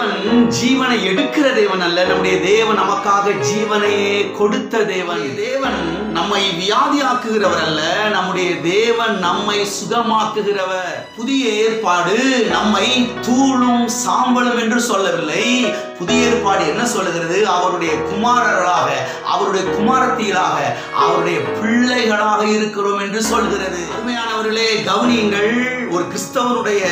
தேவன் ஜீவனை எடுக்கிற தேவன் அல்ல, நம்முடைய தேவன் நமக்காக ஜீவனையே கொடுத்த தேவன். தேவன் நம்மை வியாதியாக்குகிறவர் அல்ல, நம்முடைய தேவன் நம்மை சுகமாக்குகிறவர். புதிய ஏற்பாடு நம்மை தூளும் சாம்பலும் என்று சொல்லவில்லை. புதிய ஏற்பாடு என்ன சொல்லுகிறது? அவருடைய குமாரர்களாக, அவருடைய குமாரத்திகளாக, அவருடைய பிள்ளைகளாக இருக்கிறோம் என்று சொல்கிறது. அருமையானவர்களே, கவனியுங்கள். ஒரு கிறிஸ்தவனுடைய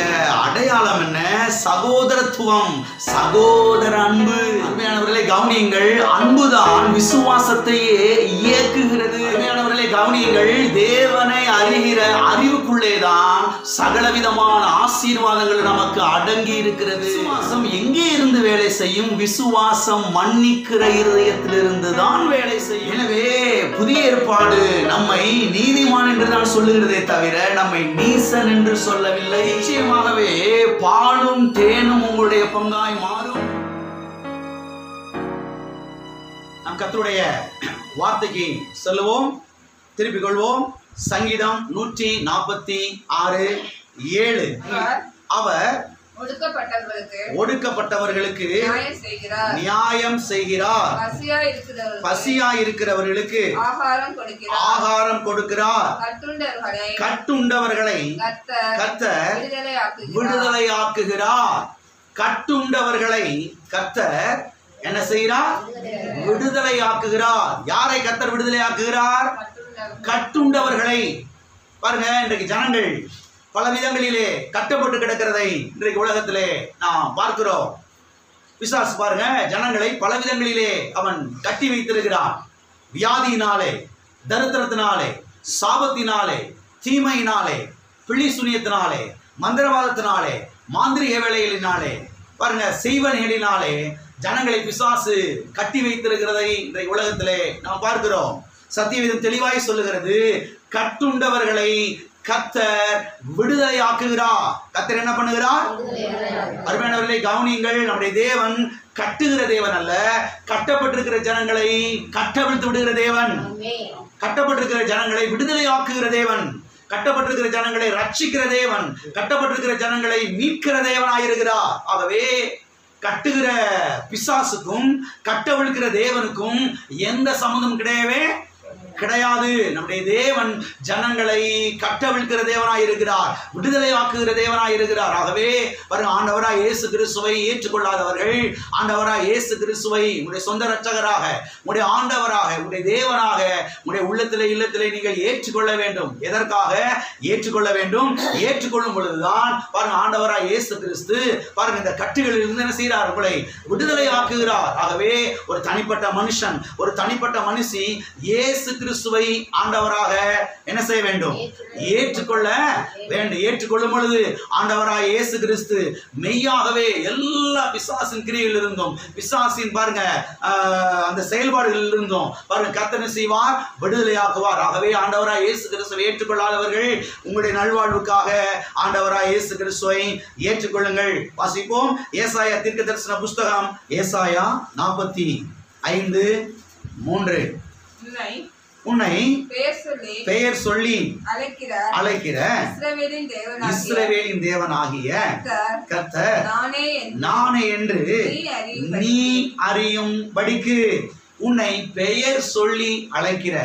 அடையாளம் என்ன? சகோதரத்துவம், சகோதர அன்பு. அருமையானவர்களே கவனியுங்கள். அன்புதான் விசுவாசத்தையே இயக்குகிறது. அருமையானவர்களே கவனியுங்கள். தேவனை அறிகிற அறிவுக்குள்ளேதான் சகலவிதமான ஆசீர்வாதங்கள் நமக்கு அடங்கி இருக்கிறது. விசுவாசம் எங்கே இருந்து வேலை செய்யும்? விசுவாசம் மன்னிக்கிற இருதயத்திலிருந்து தான் வேலை செய்யும். எனவே புதிய ஏற்பாடு நம்மை நீதிமான் என்று தான் சொல்லுகிறதே தவிர நம்மை நீசன் என்று சொல்லவில்லை. நிச்சயமாகவே பாலும் தேனும் உங்களுடைய பங்காய் மாறும். நாம் கர்த்தருடைய வார்த்தைக்கு செல்லுவோம், திருப்பிக் கொள்வோம். சங்கீதம் 146:7. அவர் ஒடுக்கப்பட்டவர்களுக்கு நியாயம் செய்கிறார், பசியாய் இருக்கிறவர்களுக்கு ஆகாரம் கொடுக்கிறார், கட்டுண்டவர்களை கர்த்தர் விடுதலை ஆக்குகிறார். கட்டுண்டவர்களை கர்த்தர் என்ன செய்கிறார்? விடுதலை ஆக்குகிறார். யாரை கர்த்தர் விடுதலை ஆக்குகிறார்? கட்டுண்டவர்களை. பாருங்க, இன்றைக்கு ஜனங்கள் பல விதங்களிலே கட்டப்பட்டு கிடக்கிறதை இன்றைக்கு உலகத்திலே நாம் பார்க்கிறோம். பிசாசு பாருங்க, ஜனங்களை பல விதங்களிலே அவன் கட்டி வைத்திருக்கிறான். வியாதியினாலே, தரித்திரத்தினாலே, சாபத்தினாலே, தீமையினாலே, பிள்ளி சுனியத்தினாலே, மந்திரவாதத்தினாலே, மாந்திரிக வேலைகளினாலே, பாருங்க செய்வனைகளினாலே ஜனங்களை பிசாசு கட்டி வைத்திருக்கிறதை இன்றைக்கு உலகத்திலே நாம் பார்க்கிறோம். சத்தியவேதம் தெளிவாய் சொல்லுகிறது, கட்டுண்டவர்களை கர்த்தர் விடுதலை ஆக்குகிறார். கர்த்தர் என்ன பண்ணுகிறார்? அருமையானவர்களை கவனியுங்கள். நம்முடைய தேவன் கட்டுகிற தேவன் அல்ல, கட்டப்பட்டிருக்கிற ஜனங்களை கட்டவிழ்த்து விடுகிற தேவன். கட்டப்பட்டிருக்கிற ஜனங்களை விடுதலை ஆக்குகிற தேவன், கட்டப்பட்டிருக்கிற ஜனங்களை ரட்சிக்கிற தேவன், கட்டப்பட்டிருக்கிற ஜனங்களை மீட்கிற தேவனாயிருக்கிறார். ஆகவே கட்டுகிற பிசாசுக்கும் கட்டவிழ்க்கிற தேவனுக்கும் எந்த சம்பந்தம் கிடையவே கிடையாது. நம்முடைய தேவன் ஜனங்களை கட்டவிழ்க்கிற தேவனாய் இருக்கிறார், விடுதலை ஆக்குகிற தேவனாய் இருக்கிறார். ஆகவே பாருங்க, ஆண்டவராய் இயேசு கிறிஸ்துவை ஏற்றுக்கொள்ளாதவர்கள் ஆண்டவராய் இயேசு கிறிஸ்துவை உங்களுடைய சொந்த இரட்சகராக, உங்களுடைய ஆண்டவராக, உங்களுடைய தேவனாக உங்களுடைய உள்ளத்திலே இல்லத்திலே நீங்கள் ஏற்றுக்கொள்ள வேண்டும். எதற்காக ஏற்றுக்கொள்ள வேண்டும்? ஏற்றுக்கொள்ளும் பொழுதுதான் பாருங்க, ஆண்டவராய் இயேசு கிறிஸ்து பாருங்க இந்த கட்டுகளில் இருந்து என்ன செய்கிறார்? உங்களை விடுதலை ஆக்குகிறார். ஆகவே ஒரு தனிப்பட்ட மனுஷன், ஒரு தனிப்பட்ட மனுஷி இயேசு கிறிஸ்துவை ஆண்டவராக என்ன செய்ய வேண்டும்? ஏற்றுக்கொள்ள வேண்டும். ஏற்றுக்கொள்ளும் பொழுது ஆண்டவராக இயேசு கிறிஸ்து மெய்யாகவே எல்லா பிசாசின் கிரியையில் இருந்தும், பிசாசின் பாருங்க அந்த செயல்பாடுகளில் இருந்தும் பாருங்க கர்த்தர் செய்வார், விடுதலையாக்குவார். ஆகவே ஆண்டவராக இயேசு கிறிஸ்துவை ஏற்றுக்கொள்ளாதவர்கள் உங்களுடைய நல்வாழ்வுக்காக ஆண்டவராக இயேசு கிறிஸ்துவை ஏற்றுக்கொள்ளுங்கள். வாசிப்போம். ஏசாயா தீர்க்கதரிசன புஸ்தகம், ஏசாயா 45:3. உன்னை பெயர் சொல்லி அழைக்கிற இஸ்ரவேலின் தேவனாகிய கர்த்தர் நானே என்று நீ அறியும்படிக்கு. உன்னை பெயர் சொல்லி அழைக்கிற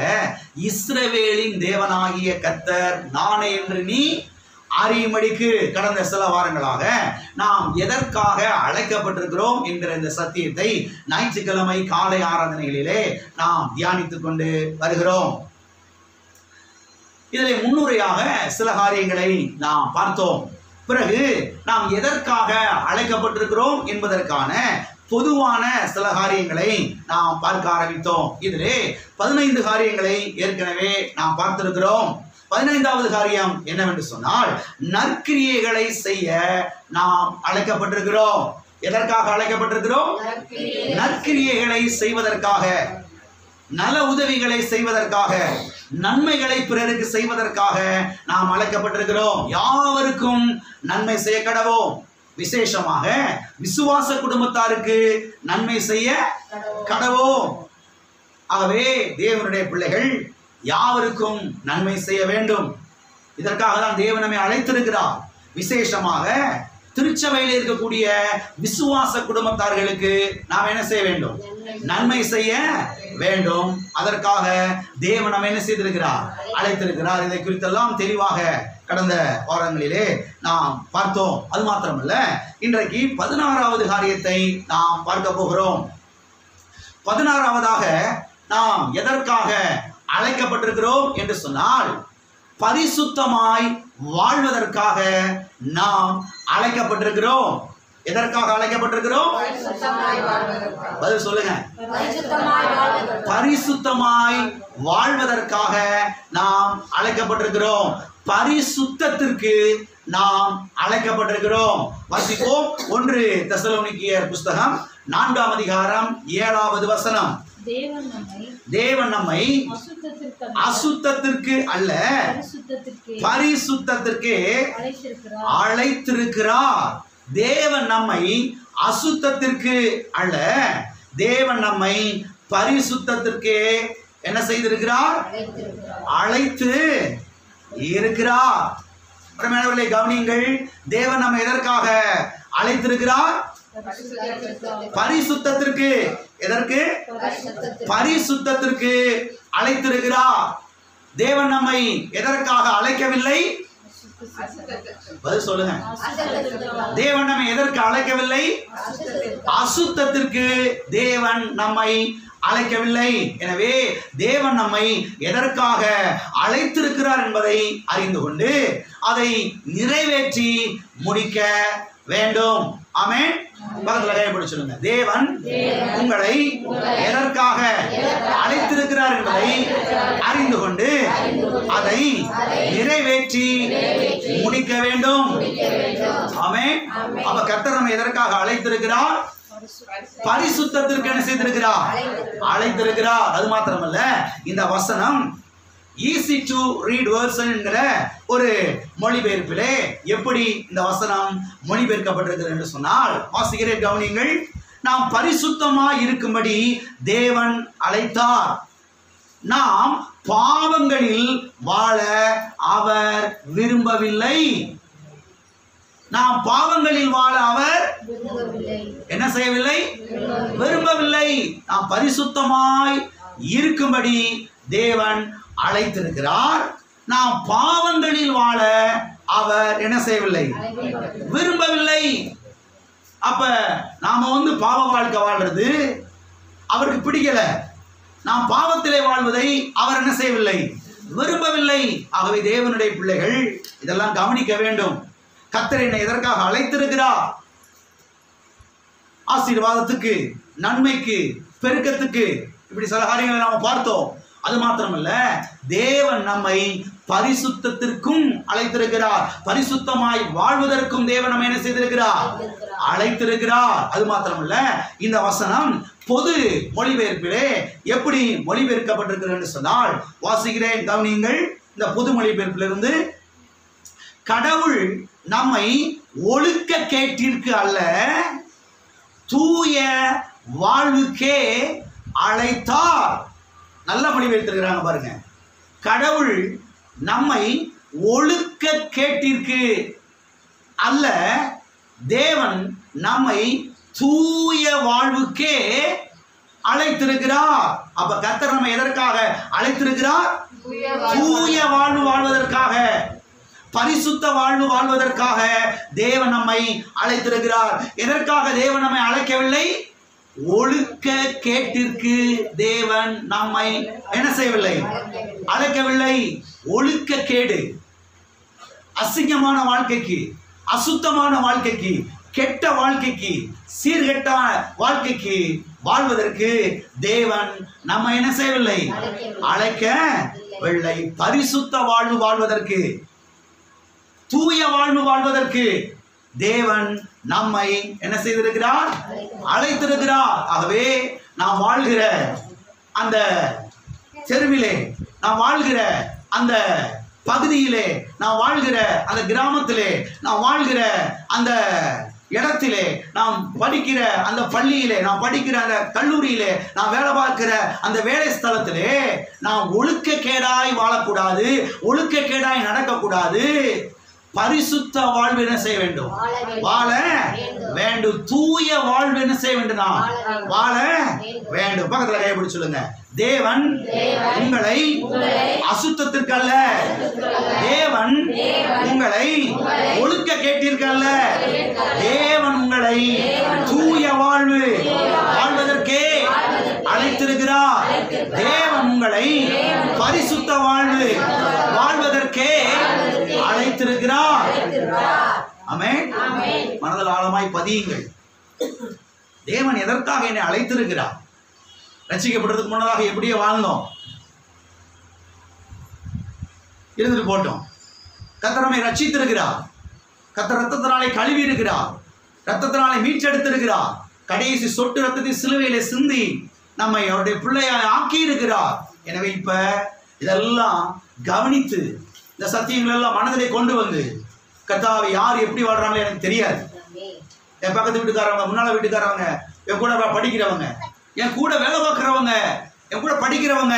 இஸ்ரவேலின் தேவனாகிய கர்த்தர் நானே என்று நீ அறியும்படிக்கு. கடந்த சில வாரங்களாக நாம் எதற்காக அழைக்கப்பட்டிருக்கிறோம் என்கிற இந்த சத்தியத்தை ஞாயிற்றுக்கிழமை காலை ஆராதனைகளிலே நாம் தியானித்துக் கொண்டு வருகிறோம். இதில் முன்னுரையாக சில காரியங்களை நாம் பார்த்தோம். பிறகு நாம் எதற்காக அழைக்கப்பட்டிருக்கிறோம் என்பதற்கான பொதுவான சில காரியங்களை நாம் பார்க்க ஆரம்பித்தோம். இதிலே 15 காரியங்களை ஏற்கனவே நாம் பார்த்திருக்கிறோம். 15வது காரியம் என்னவென்று சொன்னால், நற்கிரியைகளை செய்ய நாம் அழைக்கப்பட்டிருக்கிறோம். எதற்காக அழைக்கப்பட்டிருக்கிறோம்? நற்கிரியைகளை செய்வதற்காக, நல உதவிகளை செய்வதற்காக, நன்மைகளை பிறருக்கு செய்வதற்காக நாம் அழைக்கப்பட்டிருக்கிறோம். யாவருக்கும் நன்மை செய்ய கடவோம். விசேஷமாக விசுவாச குடும்பத்தாருக்கு நன்மை செய்ய கடவோம். ஆகவே தேவனுடைய பிள்ளைகள் யாவருக்கும் நன்மை செய்ய வேண்டும். இதற்காக தான் தேவன் நம்மை அழைத்திருக்கிறார். விசேஷமாக திருச்சபையில் இருக்கக்கூடிய விசுவாச குடும்பத்தார்களுக்கு நாம் என்ன செய்ய வேண்டும்? நன்மை செய்ய வேண்டும். அதற்காக தேவன் நம்ம என்ன செய்திருக்கிறார்? அழைத்திருக்கிறார். இதை குறித்தெல்லாம் தெளிவாக கடந்த வாரங்களிலே நாம் பார்த்தோம். அது மாத்திரமல்ல, இன்றைக்கு 16வது காரியத்தை நாம் பார்க்க போகிறோம். 16வதாக நாம் எதற்காக அழைக்கப்பட்டிருக்கிறோம் என்று சொன்னால், பரிசுத்தமாய் வாழ்வதற்காக நாம் அழைக்கப்பட்டிருக்கிறோம். எதற்காக அழைக்கப்பட்டிருக்கிறோம்? பதில் சொல்லுங்க. பரிசுத்தமாய் வாழ்வதற்காக நாம் அழைக்கப்பட்டிருக்கிறோம். பரிசுத்தத்திற்கு நாம் அழைக்கப்பட்டிருக்கிறோம். வாசிப்போம். 1 தெசலோனிக்கேயர் புஸ்தகம் 4ஆம் அதிகாரம் 7வது வசனம். தேவன் நம்மை அசுத்தத்திற்கு அல்ல, பரிசுத்தத்திற்கு அழைத்திருக்கிறார். தேவன் நம்மை அசுத்தத்திற்கு அல்ல, தேவன் நம்மை பரிசுத்தத்திற்கு என்ன செய்திருக்கிறார்? அழைத்து இருக்கிறார். பிரமேனவர்களை கவனியுங்கள். தேவன் நம்மை எதற்காக அழைத்திருக்கிறார்? பரிசுத்தத்திற்கு. எதற்கு? பரிசுத்தத்திற்கு அழைத்திருக்கிறார். தேவன் நம்மை எதற்காக அழைக்கவில்லை? பதில் சொல்லுங்க. தேவன் நம்மை எதற்கு அழைக்கவில்லை? அசுத்தத்திற்கு தேவன் நம்மை அழைக்கவில்லை. எனவே தேவன் நம்மை எதற்காக அழைத்திருக்கிறார் என்பதை அறிந்து கொண்டு அதை நிறைவேற்றி முடிக்க வேண்டும். ஆமென். பக்கத்துல கையப்படி சொல்லுங்க. தேவன் உங்களை எதற்காக அழைத்திருக்கிறார் என்பதை அறிந்து கொண்டு அதை நிறைவேற்றி முடிக்க வேண்டும். ஆமென். அப்ப கர்த்தர் நம்மை எதற்காக அழைத்திருக்கிறார்? பரிசுத்தத்திற்கு என்ன செய்திருக்கிறார்? அழைத்திருக்கிறார். அது மாத்திரமல்ல, இந்த வசனம் ஈஸி டு ரீட் வெர்ஷன் என்கிற ஒரு மொழிபெயர்ப்பிலே எப்படி இந்த வசனம் மொழிபெயர்க்கப்பட்டிருக்கிறது என்று சொன்னால், வாசிக்கிறேன் கவனியுங்கள். நாம் பரிசுத்தமாய் இருக்கும்படி தேவன் அழைத்தார். நாம் பாவங்களில் வாழ அவர் விரும்பவில்லை. நாம் பாவங்களில் வாழ அவர் என்ன செய்யவில்லை? விரும்பவில்லை. நாம் பரிசுத்தமாய் இருக்கும்படி தேவன் அழைத்திருக்கிறார். நாம் பாவங்களில் வாழ அவர் என்ன செய்யவில்லை? விரும்பவில்லை. அப்ப நாம பாவ வாழ்க்கை வாழ்றது அவருக்கு பிடிக்கல. நாம் பாவத்திலே வாழ்வதை அவர் என்ன செய்யவில்லை? விரும்பவில்லை. ஆகவே தேவனுடைய பிள்ளைகள் இதெல்லாம் கவனிக்க வேண்டும். கர்த்தர் என்னை எதற்காக அழைத்திருக்கிறார்? ஆசீர்வாதத்துக்கு, நன்மைக்கு, பெருக்கத்துக்கு, இப்படி சில காரியங்களை நாம பார்த்தோம். அது மாத்திரமல்ல, தேவன் நம்மை பரிசுத்தத்திற்கும் அழைத்திருக்கிறார். பரிசுத்தமாய் வாழ்வதற்கும் தேவன் நம்மை என்ன செய்திருக்கிறார்? அழைத்திருக்கிறார். அது மாத்திரமல்ல, இந்த வசனம் பொது மொழிபெயர்ப்பிலே எப்படி மொழிபெயர்க்கப்பட்டிருக்கிறது என்று சொன்னால், வாசிக்கிறேன் கவனியுங்கள். இந்த பொது மொழிபெயர்ப்பிலிருந்து, கடவுள் நம்மை ஒழுக்க கேட்டிற்கு அல்ல, தூய வாழ்வுக்கே அழைத்தார். நல்ல மொழிபெயர்த்திருக்கிறாங்க பாருங்க. கடவுள் நம்மை ஒழுக்க கேட்டிற்கு அல்ல, தேவன் நம்மை தூய வாழ்வுக்கே அழைத்திருக்கிறார். அப்ப கர்த்தர் நம்மை எதற்காக அழைத்திருக்கிறார்? தூய வாழ்வு வாழ்வதற்காக, பரிசுத்த வாழ்வு வாழ்வதற்காக தேவன் நம்மை அழைத்திருக்கிறார். எதற்காக தேவன் நம்மை அழைக்கவில்லை? ஒழுக்க கேட்டிற்கு தேவன் நம்மை என்ன செய்யவில்லை? அழைக்கவில்லை. ஒழுக்க கேடு, அசிங்கமான வாழ்க்கைக்கு, அசுத்தமான வாழ்க்கைக்கு, கெட்ட வாழ்க்கைக்கு, சீர்கெட்ட வாழ்க்கைக்கு வாழ்வதற்கு தேவன் நம்ம என்ன செய்யவில்லை? அழைக்கவில்லை. பரிசுத்த வாழ்வு வாழ்வதற்கு, தூய வாழ்வு வாழ்வதற்கு தேவன் நம்மை என்ன செய்திருக்கிறார்? அழைத்திருக்கிறார். ஆகவே நாம் வாழ்கிற அந்த தெருவிலே, நாம் வாழ்கிற அந்த பகுதியிலே, நாம் வாழ்கிற அந்த கிராமத்திலே, நாம் வாழ்கிற அந்த இடத்திலே, நாம் படிக்கிற அந்த பள்ளியிலே, நாம் படிக்கிற அந்த கல்லூரியிலே, நாம் வேலை பார்க்கிற அந்த வேலை ஸ்தலத்திலே நாம் ஒழுக்க கேடாய் வாழக்கூடாது, ஒழுக்க கேடாய் நடக்கக்கூடாது. பரிசுத்த வாழ்வு என்ன செய்ய வேண்டும்? வாழ வேண்டும். தூய வாழ்வு என்ன செய்ய வேண்டும்? வாழ வேண்டும். பக்கத்துல கைப்பிடி சொல்லுங்க. தேவன் உங்களை அசுத்தத்திற்கல்ல, தேவன் உங்களை ஒழுக்க கேட்டிருக்கல்ல, தேவன் உங்களை தூய வாழ்வு வாழ்வதற்கே அழைத்திருக்கிறார். தேவன் உங்களை பரிசுத்த வாழ்வு வாழ்வதற்கே அழைத்திருக்கிறார். ஆமென். மனதில் ஆழமாய் பதியுங்கள். தேவன் எதற்காக என்னை அழைத்திருக்கிறார்? ரட்சிக்கப்படுறதுக்கு முன்னதாக எப்படியே வாழ்ந்தோம், இருந்துட்டு போட்டோம். கர்த்தர் நம்மை ரட்சித்திருக்கிறார். கர்த்தர் ரத்தத்தினாலே கழுவி இருக்கிறார், ரத்தத்தினாலே மீட்டெடுத்திருக்கிறார். கடைசி சொட்டு ரத்தத்தை சிலுவையிலே சிந்தி நம்மை அவருடைய பிள்ளையாய் ஆக்கி இருக்கிறார். எனவே இப்ப இதெல்லாம் கவனித்து இந்த சத்தியங்கள் எல்லாம் மனதிலே கொண்டு வந்து, கர்த்தாவை யார் எப்படி வாழ்றாங்களோ எனக்கு தெரியாது. என் பக்கத்து வீட்டுக்காரவங்க, முன்னால வீட்டுக்காரவங்க, என் கூட படிக்கிறவங்க, என் கூட வேலை பார்க்குறவங்க, என் கூட படிக்கிறவங்க,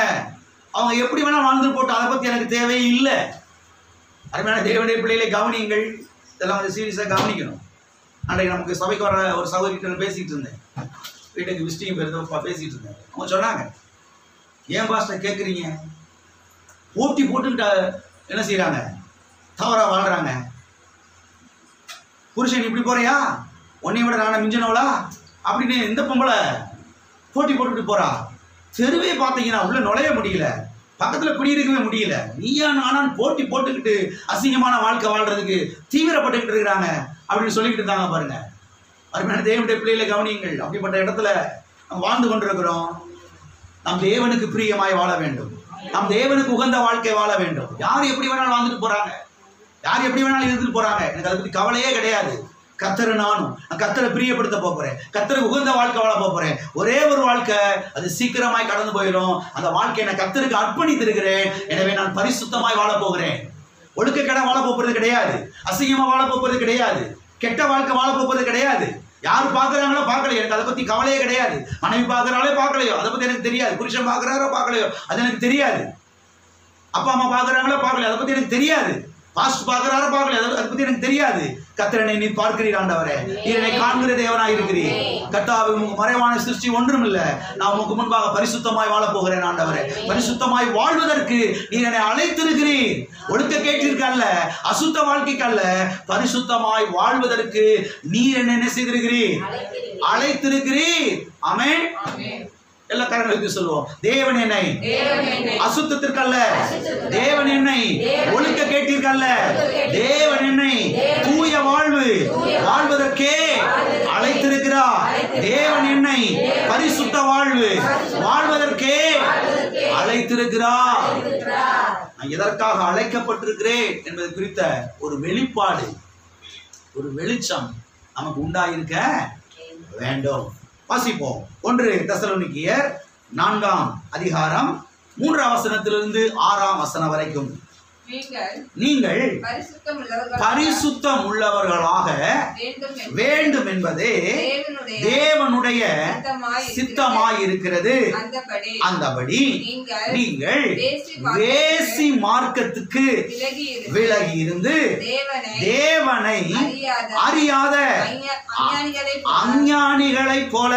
அவங்க எப்படி வேணால் வாழ்ந்து போட்டு அதை பற்றி எனக்கு தேவையே இல்லை. அருமையான தேவனுடைய பிள்ளைகளை கவனியுங்கள். இதெல்லாம் கொஞ்சம் சீரியஸாக கவனிக்கணும். அன்றைக்கு நமக்கு சபைக்கு வர ஒரு சகோதரிகிட்ட பேசிகிட்டு இருந்தேன். வீட்டுக்கு விசிட்டிங் பேசிகிட்டு இருந்தேன். அவங்க சொன்னாங்க, ஏன் பாஸ்டர் கேட்குறீங்க? போட்டி போட்டுக்கிட்ட என்ன செய்கிறாங்க? தவறாக வாழ்கிறாங்க. புருஷன் இப்படி போறியா, உன்னை விட நானே மிஞ்சினவளா அப்படின்னு இந்த பொம்பளை போட்டி போட்டுக்கிட்டு போறா. தெருவே பார்த்தீங்கன்னா உள்ள நுழைய முடியல, பக்கத்துல குடியிருக்கவே முடியல. நீயா நானான்னு போட்டி போட்டுக்கிட்டு அசிங்கமான வாழ்க்கை வாழ்றதுக்கு தீவிரப்பட்டுக்கிட்டு இருக்கிறாங்க அப்படின்னு சொல்லிக்கிட்டு இருந்தாங்க. பாருங்க, அருமையான தேவனுடைய பிள்ளைகளை கவனியுங்கள். அப்படிப்பட்ட இடத்துல நம்ம வாழ்ந்து கொண்டிருக்கிறோம். நம் தேவனுக்கு பிரியமாய் வாழ வேண்டும், நம் தேவனுக்கு உகந்த வாழ்க்கை வாழ வேண்டும். யார் எப்படி வேணாலும் வாழ்ந்துட்டு போறாங்க, யார் எப்படி வேணாலும் இருந்துட்டு போறாங்க, எனக்கு அதை பத்தி கவலையே கிடையாது. கர்த்தரை நானும் கர்த்தரை பிரியப்படுத்த போறேன், கர்த்தருக்கு உகந்த வாழ்க்கை வாழ போறேன். ஒரே ஒரு வாழ்க்கை, அது சீக்கிரமாய் கடந்து போயிடும். அந்த வாழ்க்கையை நான் கர்த்தருக்கு அர்ப்பணித்திருக்கிறேன். எனவே நான் பரிசுத்தமாய் வாழ போகிறேன். ஒழுக்கக்கேடா வாழ போறது கிடையாது, அசிங்கமா வாழ போறது கிடையாது, கெட்ட வாழ்க்கை வாழ போறது கிடையாது. யார் பார்க்குறாங்களோ பார்க்கலையோ எனக்கு அதை பத்தி கவலையே கிடையாது. மனைவி பார்க்குறாங்களே பார்க்கலையோ அதை பத்தி எனக்கு தெரியாது. புருஷன் பார்க்குறாரோ பார்க்கலையோ அது எனக்கு தெரியாது. அப்பா அம்மா பார்க்குறாங்களோ பார்க்கலையோ அதை பத்தி எனக்கு தெரியாது. பாஸ்ட் பார்க்குறாரோ பார்க்கலையோ அதை பத்தி எனக்கு தெரியாது. கர்த்தரனை நீ பார்க்கிறீர் ஆண்டவரே, என்னை காண்கிற தேவனாய் இருக்கிறீர். கர்த்தாவே, உமக்கு மறைவான சிருஷ்டி ஒன்றும் இல்லை. நான் உமக்கு முன்பாக பரிசுத்தமாய் வாழ போகிறேன் ஆண்டவரே. பரிசுத்தமாய் வாழ்வதற்கு நீர் என்னை அழைத்திருக்கிறீர். ஒழுக்க கேட்டிருக்கல்ல, அசுத்த வாழ்க்கைக்கு அல்ல, பரிசுத்தமாய் வாழ்வதற்கு நீர் என்ன செய்திருக்கிறீர்? அழைத்திருக்கிறீர். ஆமென். எல்லா காரணங்களுக்கு சொல்லுவோம், தேவன் என்னை அசுத்தத்திற்கல்ல, தேவன் என்னை ஒழுக்க கேட்டிருக்கல்ல, தேவன் என்னை தூய வாழ்வு வாழ்வதற்கே அழைத்திருக்கிறார். தேவன் என்னை பரிசுத்த வாழ்வு வாழ்வதற்கே அழைத்திருக்கிறார். நான் எதற்காக அழைக்கப்பட்டிருக்கிறேன் என்பது குறித்த ஒரு வெளிப்பாடு, ஒரு வெளிச்சம் நமக்கு உண்டாயிருக்க வேண்டும். வாசிப்போம். 1 தெசலோனிக்கேயர் 4ஆம் அதிகாரம் 3ஆம் வசனத்திலிருந்து 6ஆம் வசனம் வரைக்கும். நீங்கள் பரிசுத்தம் உள்ளவர்களாக வேண்டும் என்பதே தேவனுடைய சித்தமாயிருக்கிறது. அந்தபடி நீங்கள் வேசி மார்க்கத்துக்கு விலகி இருந்து தேவனை அறியாத அஞ்ஞானிகளைப் போல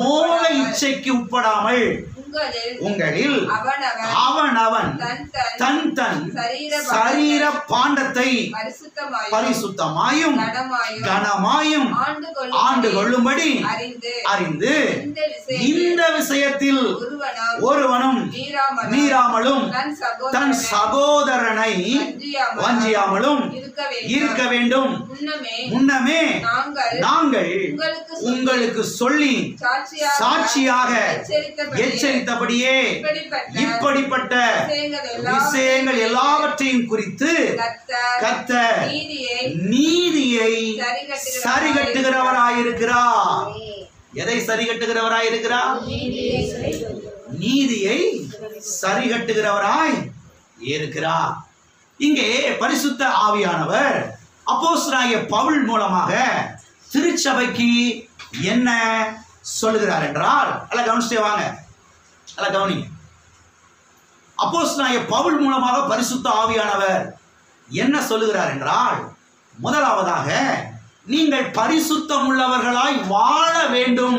மோக இச்சைக்கு உட்படாமல் உங்களில் அவனவன் தன் தன் சரீர பாண்டத்தை பரிசுத்தமாயும் கனமாயும் ஆண்டு கொள்ளும்படி அறிந்து இந்த விஷயத்தில் ஒருவனும் மீறாமலும் தன் சகோதரனை வஞ்சியாமலும் இருக்க வேண்டும். முன்னமே நாங்கள் உங்களுக்கு சொல்லி சாட்சியாக எச்சரித்தபடியே இப்படிப்பட்ட விஷயங்கள் எல்லாவற்றையும் குறித்து கர்த்தர் நீதியை சரிகட்டுகிறவராயிருக்கிறார். எதை சரிகட்டுகிறவராயிருக்கிறார்? நீதியை சரிகட்டுகிறவராய் இருக்கிறார். இங்கே பரிசுத்த ஆவியானவர் அப்போஸ்தலனாகிய பவுல் மூலமாக திருச்சபைக்கு என்ன சொல்லுகிறார் என்றால், எல்லாம் கவனிச்சே வாங்க, எல்லாம் கவனிங்க. அப்போஸ்தலனாகிய பவுல் மூலமாக பரிசுத்த ஆவியானவர் என்ன சொல்லுகிறார் என்றால், முதலாவதாக நீங்கள் பரிசுத்தம் உள்ளவர்களாய் வாழ வேண்டும்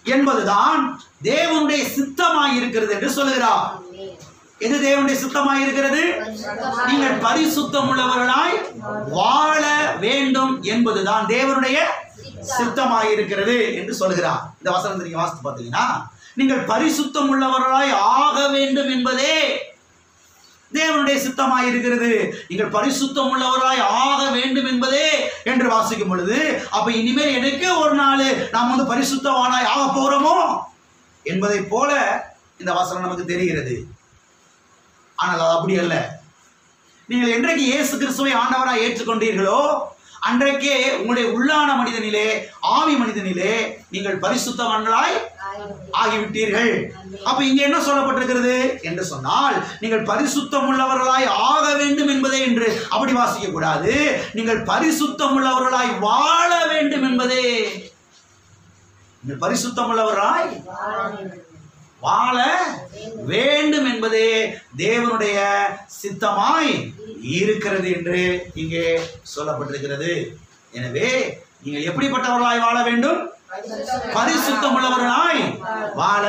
என்பதுதான் தேவனுடைய சித்தமாய் இருக்கிறது என்று சொல்லுகிறார். எது தேவனுடைய சித்தமாய் இருக்கிறது? நீங்கள் பரிசுத்தம் உள்ளவர்களாய் வாழ வேண்டும் என்பதுதான் தேவனுடைய சித்தமாய் இருக்கிறது என்று சொல்லுகிறார். இந்த வசனத்தை நீங்க வாசித்து பார்த்தீங்கன்னா, நீங்கள் பரிசுத்தம் உள்ளவர்களாய் ஆக வேண்டும் என்பதே தேவனுடைய சித்தமாய் இருக்கிறது. நீங்கள் பரிசுத்தம் உள்ளவர்களாய் ஆக வேண்டும் என்பதே என்று வாசிக்கும் பொழுது, அப்ப இனிமேல் எனக்கு ஒரு நாள் நாம் பரிசுத்தவானாய் ஆக போறோமோ என்பதை போல இந்த வசனம் நமக்கு தெரிகிறது. ஆனால் அது அப்படி அல்ல. நீங்கள் என்றைக்கு இயேசு கிறிஸ்துவை ஆண்டவராய் ஏற்றுக்கொண்டீர்களோ அன்றைக்கே உங்களுடைய உள்ளான மனிதனிலே, ஆவி மனிதனிலே நீங்கள் பரிசுத்தவான்களாய் ஆகிவிட்டீர்கள். அப்ப இங்க என்ன சொல்லப்பட்டிருக்கிறது என்று சொன்னால், நீங்கள் பரிசுத்தம் உள்ளவர்களாய் ஆக வேண்டும் என்பதே என்று அப்படி வாசிக்க கூடாது. நீங்கள் பரிசுத்தம் உள்ளவர்களாய் வாழ வேண்டும் என்பதே. நீங்கள் பரிசுத்தம் உள்ளவர்களாய் வாழ வேண்டும் என்பதே தேவனுடைய சித்தமாய் இருக்கிறது என்று இங்கே சொல்லப்பட்டிருக்கிறது. எனவே நீங்கள் எப்படிப்பட்டவர்களாய் வாழ வேண்டும்? பரிசுத்தம் உள்ளவர்களாய் வாழ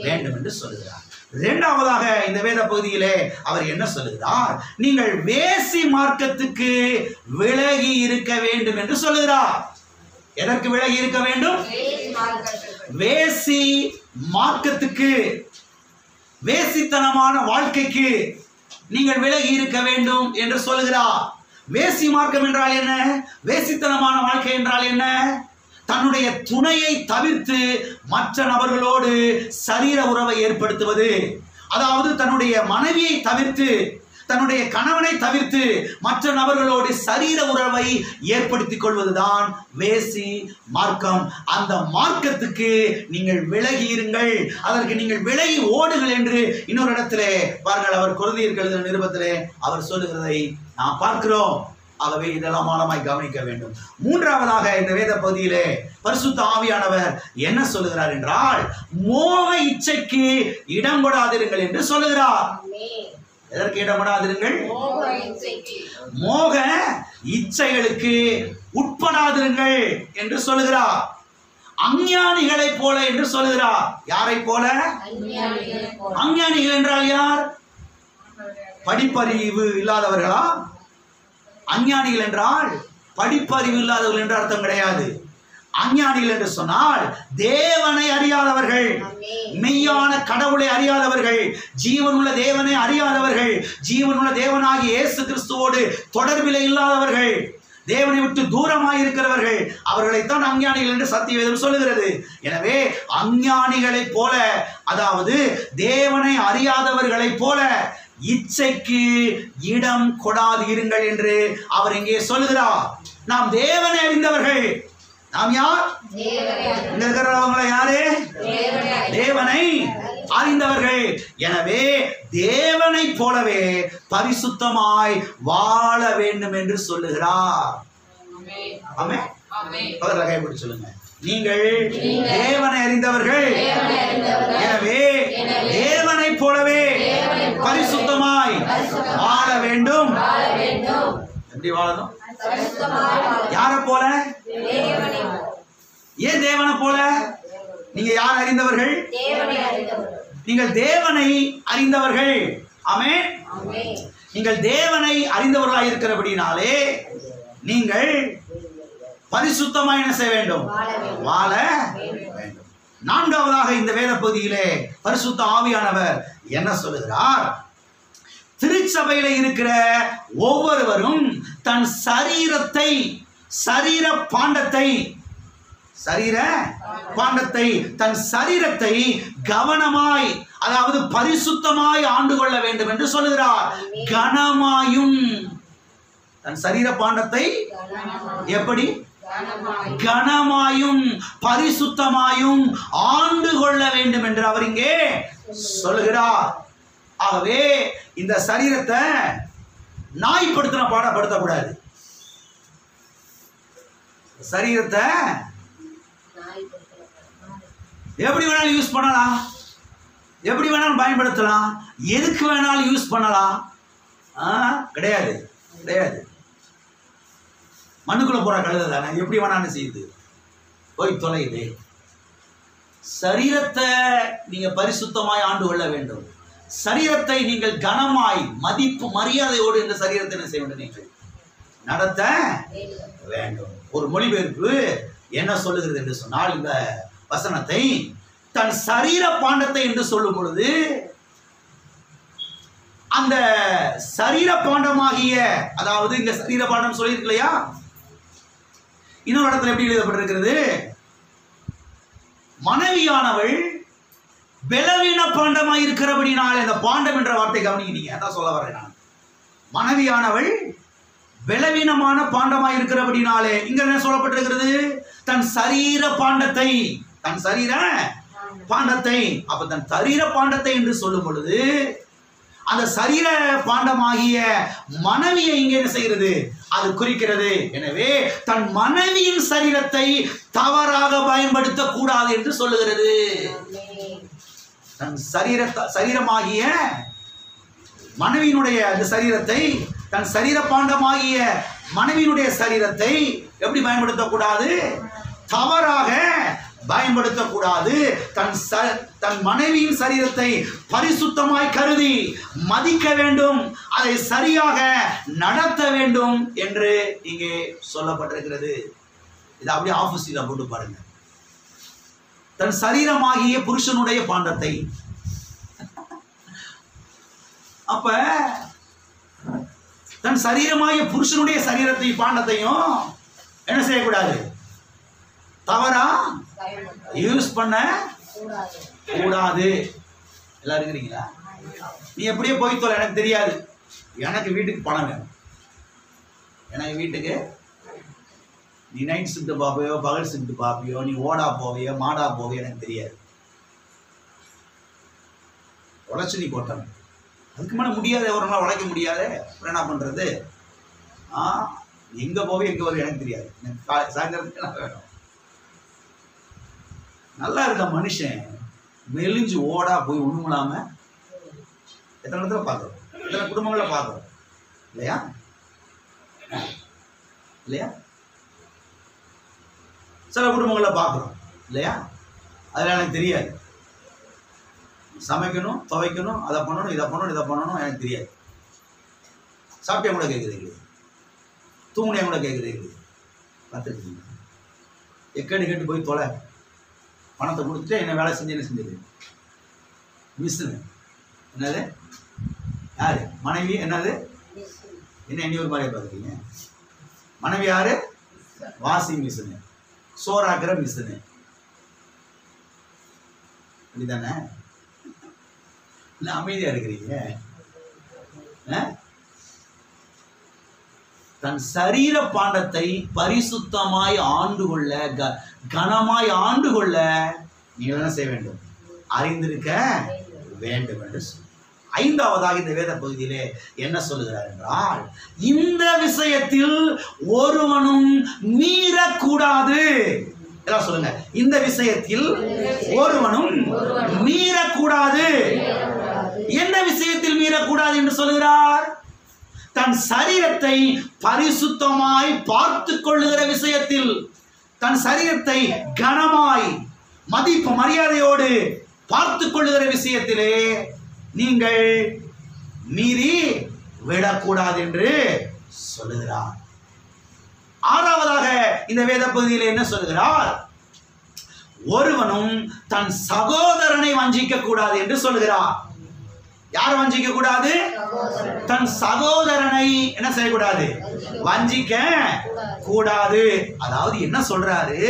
வேண்டும் என்று சொல்லுகிறார். இரண்டாவதாக இந்த வேத பகுதியிலே அவர் என்ன சொல்லுகிறார்? நீங்கள் வேசி மார்க்கத்துக்கு விலகி இருக்க வேண்டும் என்று சொல்லுகிறார். எதற்கு விலகி இருக்க வேண்டும்? வேசி மார்க்கத்துக்கு, வேசித்தனமான வாழ்க்கைக்கு நீங்கள் விலகி இருக்க வேண்டும் என்று சொல்லுகிறார். வேசி மார்க்கம் என்றால் என்ன? வேசித்தனமான வாழ்க்கை என்றால் என்ன? தன்னுடைய துணையை தவிர்த்து மற்ற நபர்களோடு சரீர உறவை ஏற்படுத்துவது. அதாவது தன்னுடைய மனைவியை தவிர்த்து, தன்னுடைய கணவனை தவிர்த்து மற்ற நபர்களோடு சரீர உறவை ஏற்படுத்திக் கொள்வதுதான் வேசி மார்க்கம். அந்த மார்க்கத்துக்கு நீங்கள் விலகி இருங்கள், அதற்கு நீங்கள் விலகி ஓடுங்கள் என்று இன்னொரு இடத்திலே பாருங்கள், அவர் கொரிந்தியருக்கு எழுதின நிருபத்திலே அவர் சொல்லுகிறதை நாம் பார்க்கிறோம். ஆகவே இதெல்லாம் ஆழமாய் கவனிக்க வேண்டும். மூன்றாவதாக இந்த வேத பகுதியிலே பரிசுத்த ஆவியானவர் என்ன சொல்லுகிறார் என்றால், மோக இச்சைக்கு இடம் கொடாதிருங்கள் என்று சொல்லுகிறார். எதற்கு இடப்படாதிருங்கள்? மோக இச்சைகளுக்கு உட்படாதிருங்கள் என்று சொல்லுகிறார். அஞ்ஞானிகளை போல என்று சொல்லுகிறார். யாரை போல? அஞ்ஞானிகள் என்றால் யார்? படிப்பறிவு இல்லாதவர்களா? அஞ்ஞானிகள் என்றால் படிப்பறிவு இல்லாதவர்கள் என்று அர்த்தம் கிடையாது. அஞ்ஞானிகள் என்று சொன்னால் தேவனை அறியாதவர்கள், மெய்யான கடவுளை அறியாதவர்கள், ஜீவனுள்ள தேவனை அறியாதவர்கள், ஜீவனுள்ள தேவனாகிய இயேசு கிறிஸ்துவோடு தொடர்பில் இல்லாதவர்கள், தேவனை விட்டு தூரமாய் இருக்கிறவர்கள், அவர்களைத்தான் அஞ்ஞானிகள் என்று சத்தியவேதம் சொல்லுகிறது. எனவே அஞ்ஞானிகளை போல, அதாவது தேவனை அறியாதவர்களை போல இச்சைக்கு இடம் கொடாது இருங்கள் என்று அவர் இங்கே சொல்லுகிறார். நாம் தேவனை அறிந்தவர்கள். நாம் யார்? இருக்கிறவங்கள யாரு? தேவனை அறிந்தவர்கள். எனவே தேவனை போலவே பரிசுத்தமாய் வாழ வேண்டும் என்று சொல்லுகிறார். ஆமென். பக்கத்துல கை பிடிச்சு சொல்லுங்க, நீங்கள் தேவனை அறிந்தவர்கள். எனவே தேவனை போலவே பரிசுத்தமாய் வாழ வேண்டும். எப்படி வாழணும்? யார போல? ஏன் தேவனை போல? நீங்க யார் அறிந்தவர்கள்? நீங்கள் தேவனை அறிந்தவர்கள். ஆமென். நீங்கள் தேவனை அறிந்தவர்களாக இருக்கிறபடினாலே நீங்கள் பரிசுத்தமாய் என்ன செய்ய வேண்டும்? வாழ வேண்டும். நான்காவதாக இந்த வேத பகுதியிலே பரிசுத்த ஆவியானவர் என்ன சொல்லுகிறார்? திருச்சபையில இருக்கிற ஒவ்வொருவரும் தன் சரீரத்தை, சரீர பாண்டத்தை, தன் சரீரத்தை கவனமாய், அதாவது பரிசுத்தமாய் ஆண்டு கொள்ள வேண்டும் என்று சொல்லுகிறார். கனமாயும், தன் சரீர பாண்டத்தை எப்படி? கனமாயும் பரிசுத்தமாயும் ஆண்டு கொள்ள வேண்டும் என்று அவர் இங்கே சொல்லுகிறார். ஆகவே இந்த சரீரத்தை நாய்ப்படுத்தின பாடப்படுத்தக்கூடாது. சரீரத்தை எப்படி வேணாலும் யூஸ் பண்ணலாம், எப்படி வேணாலும் பயன்படுத்தலாம், எதுக்கு வேணாலும் யூஸ் பண்ணலாம். கிடையாது கிடையாது. மண்ணுக்குள்ள போற கழுதை தானே, எப்படி வேணான்னு செய்யுது, போய் தொலையுது. சரீரத்தை நீங்க பரிசுத்தமாய் ஆண்டு கொள்ள வேண்டும். சரீரத்தை நீங்கள் கனமாய் மதிப்பு மரியாதையோடு இந்த சரீரத்தை என்ன செய்ய வேண்டும், நீங்கள் நடத்த வேண்டும். ஒரு மொழிபெயர்ப்பு என்ன சொல்லுகிறது என்று சொன்னால், இந்த வசனத்தை தன் சரீர பாண்டத்தை என்று சொல்லும் பொழுது அந்த சரீர பாண்டமாகிய, அதாவது இங்க சரீர பாண்டம் சொல்லியிருக்கு இல்லையா, இன்னொரு இடத்துல எப்படி எழுதப்பட்டிருக்கிறது, மனைவியானவள் பலவீன பாண்டமாய் இருக்கிறபடினாலே, அந்த பாண்டம் என்ற வார்த்தை கவனிக்கிறீங்க, அதான் சொல்ல வரேன் நான். மனைவியானவள் பலவீனமான பாண்டமாய் இருக்கிறபடினாலே, இங்க என்ன சொல்லப்பட்டிருக்கிறது, தன் சரீர பாண்டத்தை, தன் சரீர பாண்டத்தை. அப்ப தன் சரீர பாண்டத்தை என்று சொல்லும் பொழுது அந்த சரீர பாண்டமாகிய மனைவியை இங்க என்ன செய்கிறது, அது குறிக்கிறது. எனவே தன் மனைவியின் சரீரத்தை தவறாக பயன்படுத்த கூடாது என்று சொல்லுகிறது. தன் சரீரமாகிய மனைவியினுடைய அந்த சரீரத்தை, தன் சரீர பாண்டமாகிய மனைவியினுடைய சரீரத்தை எப்படி பயன்படுத்தக்கூடாது, தவறாக பயன்படுத்தக்கூடாது. தன் மனைவியின் சரீரத்தை பரிசுத்தமாய் கருதி மதிக்க வேண்டும், அதை சரியாக நடத்த வேண்டும் என்று இங்கே சொல்லப்பட்டிருக்கிறது. இது அப்படியே ஆப்போசிட்டா போட்டு பாருங்க. தன் சரீரமாகிய புருஷனுடைய பாண்டத்தை, அப்ப தன் சரீரமாகிய புருஷனுடைய சரீரத்தை பாண்டத்தையும் என்ன செய்யக்கூடாது, தவறா யூஸ் பண்ண கூடாது. எல்லாரும் இருக்கிறீங்களா? நீ எப்படியே போய் தொலை, எனக்கு தெரியாது, எனக்கு வீட்டுக்கு பணம் வேணும், எனக்கு வீட்டுக்கு நீ நைட் ஷிஃப்ட் பார்ப்பியோ பகல் ஷிஃப்ட் பார்ப்பியோ, நீ ஓடா போவியோ மாடா போவியோ எனக்கு தெரியாது. உழைச்சு நீ போட்டணும், அதுக்கு மேலே முடியாது, ஒரு நாள் உழைக்க முடியாது, அப்புறம் என்ன பண்ணுறது? எங்கே போவே எங்கே வரும் எனக்கு தெரியாது, எனக்கு சாயந்தரத்துக்கு என்ன வேணும். நல்லா இருக்க மனுஷன் மெலிஞ்சு ஓடா போய் ஒண்ணுமில்லாம எத்தனை இடத்துல பார்க்குறோம், எத்தனை குடும்பங்களை பார்க்குறோம் இல்லையா இல்லையா? சில குடும்பங்களை பார்க்குறோம் இல்லையா? அதெல்லாம் எனக்கு தெரியாது. சமைக்கணும், துவைக்கணும், அதை பண்ணணும், இதை பண்ணணும், இதை பண்ணணும் எனக்கு தெரியாது. சாப்பிட்டே கூட கேட்குறது இல்லையா, தூங்கினே கூட கேட்குறது இல்லையா? பார்த்துருக்கீங்க? எக்கடி கேட்டு போய் தொலை, பணத்தை கொடுத்துட்டு என்ன வேலை செஞ்சு என்ன செஞ்சது, மிஸ்ஸுன்னு. என்னது, யாரு மனைவி? என்னது, என்ன இனி ஒரு மாதிரியே பார்க்குறீங்க? மனைவி யாரு? வாஷிங் மிஷினு, சோறாக்குற மிஷினு, அப்படிதானே? இல்லை அமைதியா இருக்கிறீங்க? தன் சரீர பாண்டத்தை பரிசுத்தமாய் ஆண்டு கொள்ள, கனமாய் ஆண்டு கொள்ள நீங்கள் என்ன செய்ய வேண்டும், அறிந்திருக்க வேண்டும் என்று சொல்லி. ஐந்தாவதாக இந்த வேத பகுதியிலே என்ன சொல்லுகிறார் என்றால், இந்த விஷயத்தில் ஒருவனும் மீறக்கூடாது. எல்லாம் சொல்லுங்க, இந்த விஷயத்தில் ஒருவனும் மீறக்கூடாது. என்ன விஷயத்தில் மீறக்கூடாது என்று சொல்லுகிறார்? தன் சரீரத்தை பரிசுத்தமாய் பார்த்து கொள்ளுகிற விஷயத்தில், தன் சரீரத்தை கனமாய் மதிப்பு மரியாதையோடு பார்த்து கொள்ளுகிற விஷயத்திலே நீங்கள் மீறி விடக்கூடாது என்று சொல்லுகிறார். ஆறாவதாக இந்த வேத பகுதியில் என்ன சொல்லுகிறார்? ஒருவனும் தன் சகோதரனை வஞ்சிக்க கூடாது என்று சொல்லுகிறார். யார் வஞ்சிக்க கூடாது? தன் சகோதரனை என்ன செய்யக்கூடாது, வஞ்சிக்க கூடாது. அதாவது என்ன சொல்றாரு,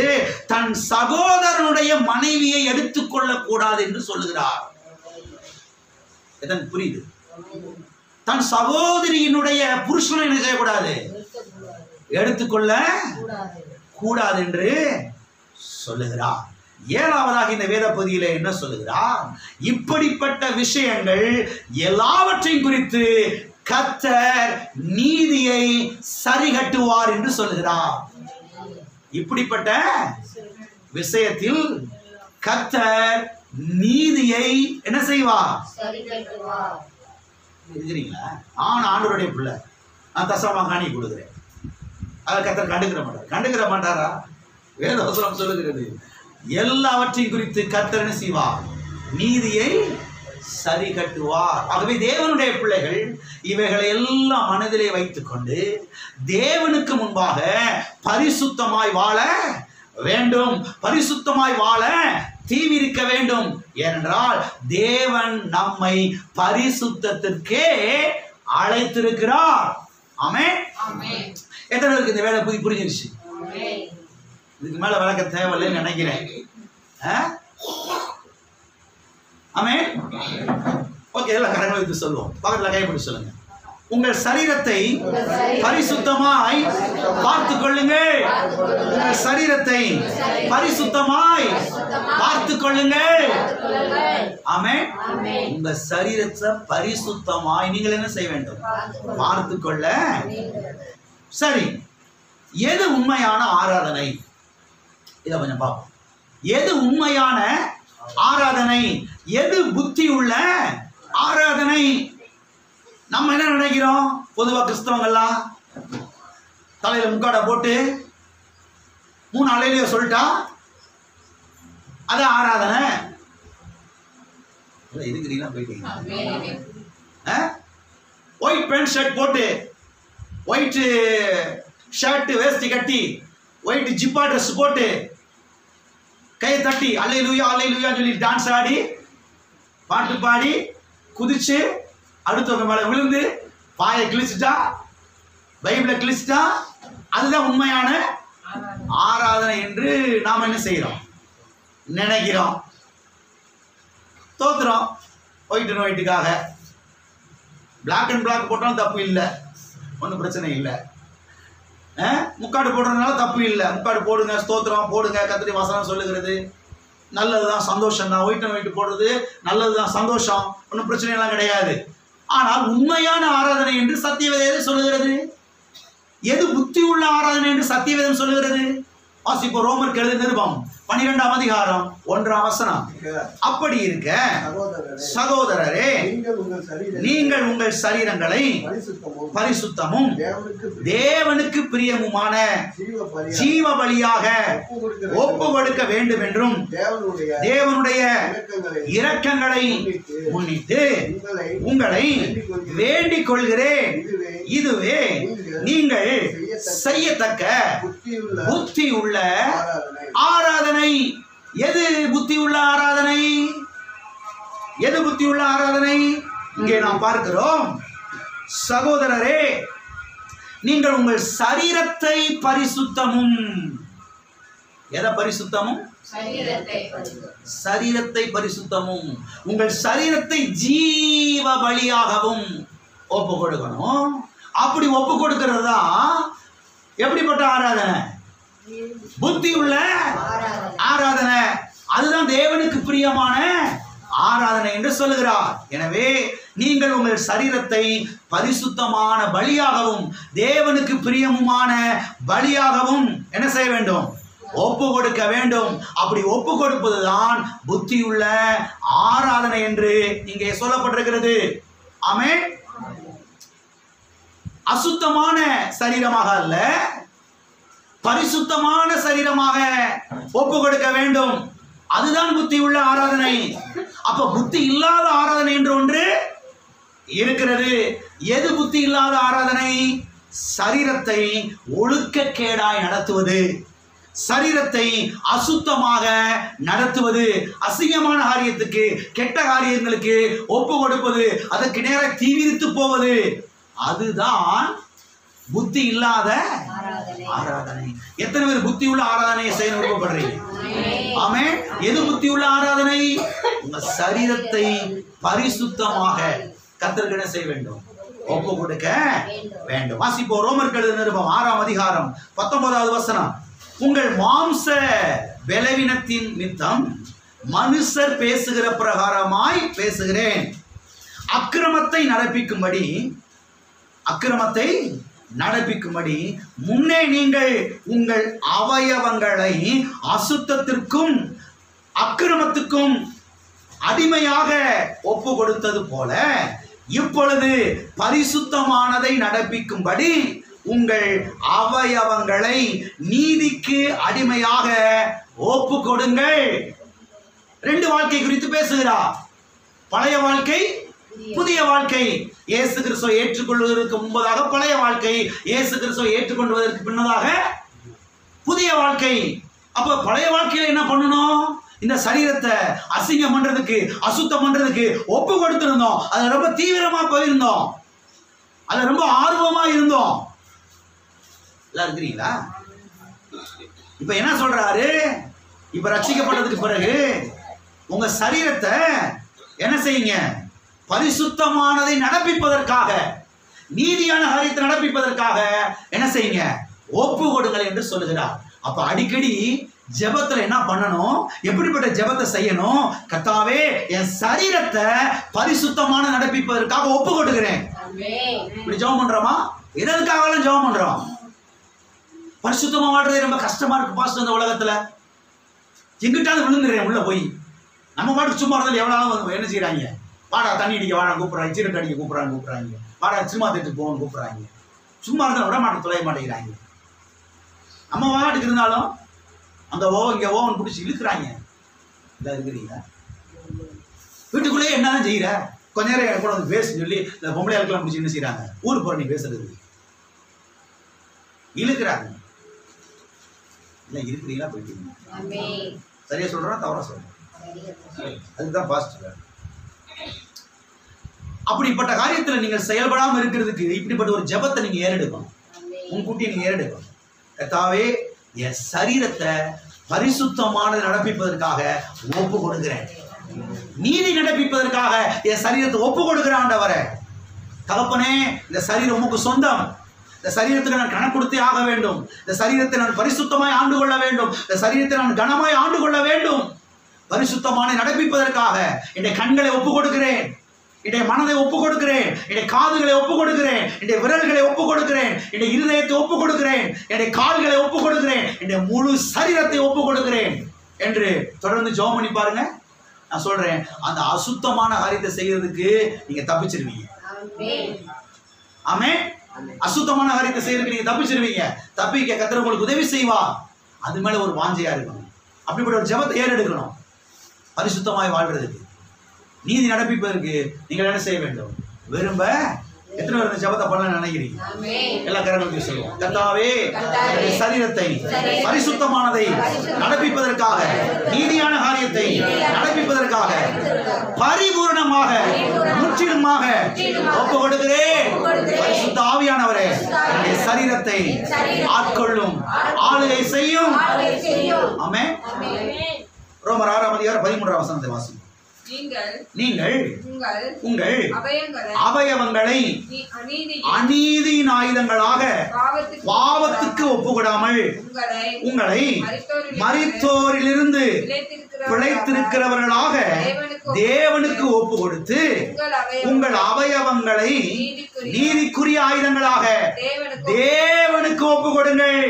தன் சகோதரனுடைய மனைவியை எடுத்துக்கொள்ள கூடாது என்று சொல்லுகிறார். புரியுது? தன் சகோதரியினுடைய புருஷனை என்ன செய்யக்கூடாது, எடுத்துக்கொள்ள கூடாது என்று சொல்லுகிறார். ஏழாவதாக இந்த வேத பகுதியில என்ன சொல்லுகிறார்? இப்படிப்பட்ட விஷயங்கள் எல்லாவற்றையும் குறித்து கர்த்தர் நீதியை சரிகட்டுவார் என்று சொல்லுகிறார். இப்படிப்பட்ட விஷயத்தில் கர்த்தர் நீதியை என்ன செய்வார்? இருக்கிறீங்களா? ஆண்டவருடைய பிள்ளை, நான் தசமமாக காணி கொடுக்குறேன். அதை கர்த்தர் கண்டுக்கிற மாட்டாரா? வேதவசனம் சொல்லுகிறது, எல்லாவற்றையும் குறித்து கர்த்தர் என்ன செய்வார்? நீதியை சரி கட்டுவார். ஆகவே தேவனுடைய பிள்ளைகள் இவைகளை எல்லாம் மனதிலே வைத்துக் கொண்டு தேவனுக்கு முன்பாக பரிசுத்தமாய் வாழ வேண்டும், பரிசுத்தமாய் வாழ தீவிரிக்க வேண்டும். ஏனென்றால் தேவன் நம்மை பரிசுத்தத்திற்கே அழைத்திருக்கிறார். ஆமென். எத்தனை பேருக்கு இந்த வேலை புரிஞ்சிருச்சு? இதுக்கு மேல விளக்க தேவையில்லைன்னு நினைக்கிறேன். ஆமென். ஓகே, எல்லாம் கரங்களை வைத்து சொல்லுவோம். பக்கத்துல கைப்பிடி சொல்லுங்க. உங்கள் சரீரத்தை பரிசுத்தமாய் பார்த்துக் கொள்ளுங்கள். உங்கள் சரீரத்தை பரிசுத்தமாய் பார்த்துக் கொள்ளுங்கள். ஆமென். உங்க சரீரத்தை பரிசுத்தமாய் நீங்கள் என்ன செய்ய வேண்டும்? பார்த்துக் கொள்ள. சரி, எது உண்மையான ஆராதனை? இதை கொஞ்சம் பார்ப்போம். எது உண்மையான ஆராதனை? எது புத்தி உள்ள ஆராதனை? நம்ம என்ன நினைக்கிறோம்? பொதுவாக கிறிஸ்தவங்கள்லாம் தலையில முக்காடை போட்டு 3 அலையிலேயே சொல்லிட்டா அது ஆராதனை. இருக்கிறீங்களா? போயிட்டீங்க. ஒயிட் பேண்ட் ஷர்ட் போட்டு, ஒயிட் ஷர்ட் வேஸ்ட் கட்டி, ஒயிட் ஜிப்பா ட்ரெஸ் போட்டு, கையை தட்டி அல்லேலூயா அல்லேலூயான்னு சொல்லி டான்ஸ் ஆடி, பாட்டு பாடி, குதிச்சு, அடுத்தவங்க மேல விழுந்து, பாயை கிழிச்சிட்டா, பைபிளை கிழிச்சிட்டா, அதுதான் உண்மையான ஆராதனை என்று நாம் என்ன செய்கிறோம்? நினைக்கிறோம். தோத்துறோம். ஒயிட் அண்ட் ஒயிட்டுக்காக பிளாக் அண்ட் பிளாக் போட்டாலும் தப்பு இல்லை, ஒன்றும் பிரச்சனை இல்லை. முக்காடு போடுறதுனால தப்பு இல்லை. முக்காடு போடுங்க, ஸ்தோத்திரம் போடுங்க, கர்த்தருடைய வசனம் சொல்லுகிறது. நல்லதுதான், சந்தோஷம் தான். ஒயிட் அண்ட் ஒயிட் போடுறது நல்லதுதான், சந்தோஷம், ஒன்றும் பிரச்சனை எல்லாம் கிடையாது. ஆனால் உண்மையான ஆராதனை என்று சத்தியவேதம் சொல்லுகிறது. எது புத்தி உள்ள ஆராதனை என்று சத்தியவேதம் சொல்லுகிறது? வாசிப்போம். ரோமருக்கு எழுதின நிருபம் 12ஆம் அதிகாரம் 1ஆம் வசனம். அப்படி இருக்க சகோதரரே, நீங்கள் உங்கள் சரீரங்களை பரிசுத்தமும் தேவனுக்கு பிரியமுமான ஜீவ பலியாக ஒப்பு கொடுக்க வேண்டும் என்றும் தேவனுடைய இரக்கங்களை முன்னிட்டு உங்களை வேண்டிக் கொள்கிறேன். இதுவே நீங்கள் செய்யத்தக்க புத்தி உள்ள ஆராதனை. எது புத்தி உள்ள ஆராதனை? எது புத்தி உள்ள ஆராதனை? இங்கே நாம் பார்க்கிறோம். சகோதரரே, நீங்கள் உங்கள் சரீரத்தை பரிசுத்தமும், எதை பரிசுத்தமும்? சரீரத்தை பரிசுத்தமும், உங்கள் சரீரத்தை ஜீவ பலியாகவும் ஒப்பு கொடுக்கணும். அப்படி ஒப்பு கொடுக்கிறது தான் எப்படிப்பட்ட ஆராதனை? புத்தி உள்ள ஆராதனை. அதுதான் தேவனுக்கு பிரியமான ஆராதனை என்று சொல்லுகிறார். எனவே நீங்கள் உங்கள் சரீரத்தை பரிசுத்தமான பலியாகவும் தேவனுக்கு பிரியமுமான பலியாகவும் என்ன செய்ய வேண்டும்? ஒப்பு கொடுக்க வேண்டும். அப்படி ஒப்பு கொடுப்பதுதான் புத்தியுள்ள ஆராதனை என்று இங்கே சொல்லப்பட்டிருக்கிறது. ஆமென். அசுத்தமான சரீரமாக அல்ல, பரிசுத்தமான சரீரமாக ஒப்பு கொடுக்க வேண்டும். அதுதான் புத்தி உள்ள ஆராதனை. அப்ப புத்தி இல்லாத ஆராதனை என்று ஒன்று இருக்கிறது. எது புத்தி இல்லாத ஆராதனை? சரீரத்தை ஒழுக்கக்கேடாய் நடத்துவது, சரீரத்தை அசுத்தமாக நடத்துவது, அசிங்கமான காரியத்துக்கு, கெட்ட காரியங்களுக்கு ஒப்பு கொடுப்பது, அதற்கு நேராக தீவிரித்து போவது, அதுதான் புத்தி இல்லாத ஆராதனை. எத்தனை பேர் புத்தி உள்ள ஆராதனையை செய்ய விருப்பப்படுறீங்க? ஆமென். எது புத்தி உள்ள ஆராதனை? உங்க சரீரத்தை பரிசுத்தமாக கர்த்தருக்கு என்ன செய்ய வேண்டும்? ஒப்பு கொடுக்க வேண்டும். வாசிப்போம். ரோமருக்கு எழுதின நிருபம் 6ஆம் அதிகாரம் 19வது வசனம். உங்கள் மாம்ச பலவீனத்தின் நிமித்தம் மனுஷர் பேசுகிற பிரகாரமாய் பேசுகிறேன். அக்கிரமத்தை நடப்பிக்கும்படி முன்னே நீங்கள் உங்கள் அவயவங்களை அசுத்தத்திற்கும் அக்கிரமத்துக்கும் அடிமையாக ஒப்பு கொடுத்தது போல இப்பொழுது பரிசுத்தமானதை நடப்பிக்கும்படி உங்கள் அவயவங்களை நீதிக்கு அடிமையாக ஒப்பு கொடுங்கள். 2 வாழ்க்கை குறித்து பேசுகிறார். பழைய வாழ்க்கை, புதிய வாழ்க்கை. இயேசு கிறிஸ்துவை ஏற்றுக்கொள்வதற்கு முன்பதாக பழைய வாழ்க்கை, இயேசு கிறிஸ்துவை ஏற்றுக்கொள்வதற்கு பின்னதாக புதிய வாழ்க்கை. அப்ப பழைய வாழ்க்கையில என்ன பண்ணணும்? இந்த சரீரத்தை அசிங்கம் பண்றதுக்கு, அசுத்தம் பண்றதுக்கு ஒப்பு கொடுத்திருந்தோம். அது ரொம்ப தீவிரமா போயிருந்தோம், அது ரொம்ப ஆர்வமா இருந்தோம். எல்லாம் இருக்கிறீங்களா? இப்ப என்ன சொல்றாரு? இப்ப ரட்சிக்கப்பட்டதுக்கு பிறகு உங்க சரீரத்தை என்ன செய்யுங்க? பரிசுத்தமானதை நடப்பிப்பதற்காக, நீதியான காரியத்தை நடப்பிப்பதற்காக என்ன செய்யுங்க? ஒப்பு கொடுங்கள் என்று சொல்லுகிறார். அப்ப அடிக்கடி ஜெபத்துல என்ன பண்ணணும்? எப்படிப்பட்ட ஜெபத்தை செய்யணும்? கர்த்தாவே, என் சரீரத்தை பரிசுத்தமான நடப்பிப்பதற்காக ஒப்பு கொடுக்கிறேன். இப்படி ஜெபம் பண்றோமா? எதற்காக ஜெபம் பண்றோம்? பரிசுத்தமா வாழ்றதே ரொம்ப கஷ்டமா இருக்கு பாஸ்டர். இந்த உலகத்துல எங்கிட்டாவது விழுந்துடுறேன் உள்ள போய். நம்ம பாட்டுக்கு சும்மா இருந்தாலும் எவ்வளவு என்ன செய்யறாங்க? வாடா தண்ணி அடிக்க வாடா கூப்பிடுறாங்க, சீரட் அடிக்க கூப்பிடுறாங்க, வாடா சினிமா தேட்டருக்கு போகணும்னு கூப்பிடுறாங்க. சும்மா இருந்தாலும் விட மாட்டேன், தொலைய மாட்டேங்கிறாங்க. நம்ம வாட்டுக்கு இருந்தாலும் அந்த இங்க ஓவன் பிடிச்சி இழுக்கிறாங்க. இதா இருக்கிறீங்க வீட்டுக்குள்ளேயே என்னதான் செய்யற? கொஞ்ச நேரம் கூட வந்து பேச சொல்லி இந்த பொம்பளையாளுக்கெல்லாம் பிடிச்சி என்ன செய்யறாங்க? ஊர் போற நீ பேசுறது இழுக்கிறாங்க. இல்லை இருக்கிறீங்களா? போயிட்டீங்க. சரியா சொல்றேன் தவறா சொல்றேன்? அதுதான் பாஸ்டர். அப்படிப்பட்ட காரியத்தில் நீங்கள் செயல்படாமல் இருக்கிறதுக்கு இப்படிப்பட்ட ஒரு ஜெபத்தை நீங்க ஏறெடுக்கணும். முன்கூட்டியே நீங்க ஏறெடுக்கணும். கர்த்தாவே, என் சரீரத்தை பரிசுத்தமானதை நடப்பிப்பதற்காக ஒப்பு கொடுக்கிறேன். நீதி நடப்பிப்பதற்காக என் சரீரத்தை ஒப்பு கொடுக்கிறேன். ஆண்டவரே, தகப்பனே, இந்த சரீரம் உமக்கு சொந்தம். இந்த சரீரத்துக்கு நான் கணக்கு கொடுத்தே ஆக வேண்டும். இந்த சரீரத்தை நான் பரிசுத்தமாய் ஆண்டு கொள்ள வேண்டும். இந்த சரீரத்தை நான் கனமாய் ஆண்டு கொள்ள வேண்டும். பரிசுத்தமான நடப்பிப்பதற்காக என்னுடைய கண்களை ஒப்பு கொடுக்கிறேன், என்னுடைய மனதை ஒப்பு கொடுக்கிறேன், என்னுடைய காதுகளை ஒப்பு கொடுக்கிறேன், என்னுடைய விரல்களை ஒப்பு கொடுக்கிறேன், என்னுடைய இருதயத்தை ஒப்பு கொடுக்கிறேன், என்னுடைய கால்களை ஒப்பு கொடுக்கிறேன், என்னுடைய முழு சரீரத்தை ஒப்பு கொடுக்கிறேன் என்று தொடர்ந்து ஜெபம் பண்ணி பாருங்க. நான் சொல்றேன், அந்த அசுத்தமான காரியத்தை செய்யறதுக்கு நீங்க தப்பிச்சிருவீங்க. ஆமென். அசுத்தமான காரியத்தை செய்யறதுக்கு நீங்க தப்பிச்சிருவீங்க. தப்பிக்க கர்த்தர் உங்களுக்கு உதவி செய்வா. அது மேல ஒரு வாஞ்சையா இருக்கணும். அப்படிப்பட்ட ஒரு ஜெபத்தை ஏறெடுக்கணும். பரிசுத்தமாய் வாழ்றதுக்கு, நீதி நடப்பிப்பதற்கு நீங்கள் என்ன செய்ய வேண்டும்? விரும்ப எத்தனை பேர் இந்த ஜெபத்தை பண்ணலாம்னு நினைக்கிறீங்க? எல்லா கரங்களுக்கும் சொல்லுவோம். கர்த்தாவே, சரீரத்தை பரிசுத்தமானதை நடப்பிப்பதற்காக, நீதியான காரியத்தை நடப்பிப்பதற்காக பரிபூர்ணமாக முற்றிலுமாக ஒப்பு கொடுக்கிறேன். பரிசுத்த ஆவியானவரே, என்னுடைய சரீரத்தை ஆட்கொள்ளும், ஆளுகை செய்யும். ஆமென். ரோமர் 6:13 வாசிக்கும். நீங்கள் உங்கள் அவயவங்களை அநீதியின் ஆயுதங்களாக பாவத்துக்கு ஒப்புக்கொடாமல் உங்களை மரித்தோரிலிருந்து பிழைத்திருக்கிறவர்களாக தேவனுக்கு ஒப்பு கொடுத்து உங்கள் அவயவங்களை நீதிக்குரிய ஆயுதங்களாக தேவனுக்கு ஒப்பு கொடுங்கள்.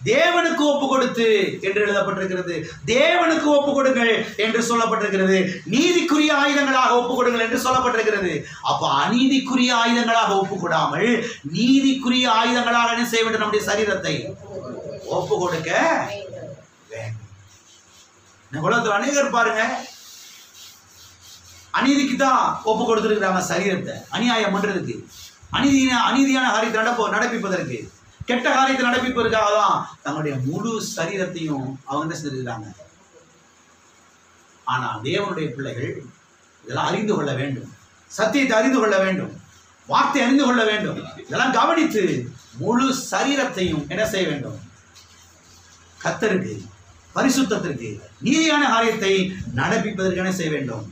தேவனுக்கு ஒப்பு கொடுத்து என்று எழுதப்பட்டிருக்கிறது. தேவனுக்கு ஒப்பு கொடுங்கள் என்று சொல்லப்பட்டிருக்கிறது. நீதிக்குரிய ஆயுதங்களாக ஒப்பு கொடுங்கள் என்று சொல்லப்பட்டிருக்கிறது. அப்ப அநீதிக்குரிய ஆயுதங்களாக ஒப்பு கொடாமல் நீதிக்குரிய ஆயுதங்களாக என்ன செய்ய வேண்டும்? நம்முடைய சரீரத்தை ஒப்பு கொடுக்க வேண்டும். உலகத்தில் அநேகர் பாருங்க, அநீதிக்கு தான் ஒப்பு கொடுத்திருக்கிறாங்க சரீரத்தை, அநியாயம் பண்றதுக்கு, அநீதியான காரியத்தை நடப்பிப்பதற்கு, கெட்ட காரியத்தை நடப்பிப்பதற்காக தான் தங்களுடைய முழு சரீரத்தையும் அவங்க என்ன செஞ்சிருக்கிறாங்க. ஆனா தேவனுடைய பிள்ளைகள் இதெல்லாம் அறிந்து கொள்ள வேண்டும். சத்தியத்தை அறிந்து கொள்ள வேண்டும். வார்த்தை அறிந்து கொள்ள வேண்டும். இதெல்லாம் கவனித்து முழு சரீரத்தையும் என்ன செய்ய வேண்டும்? கர்த்தருக்கு, பரிசுத்தத்திற்கு, நீதியான காரியத்தை நடப்பிப்பதற்கு என்ன செய்ய வேண்டும்?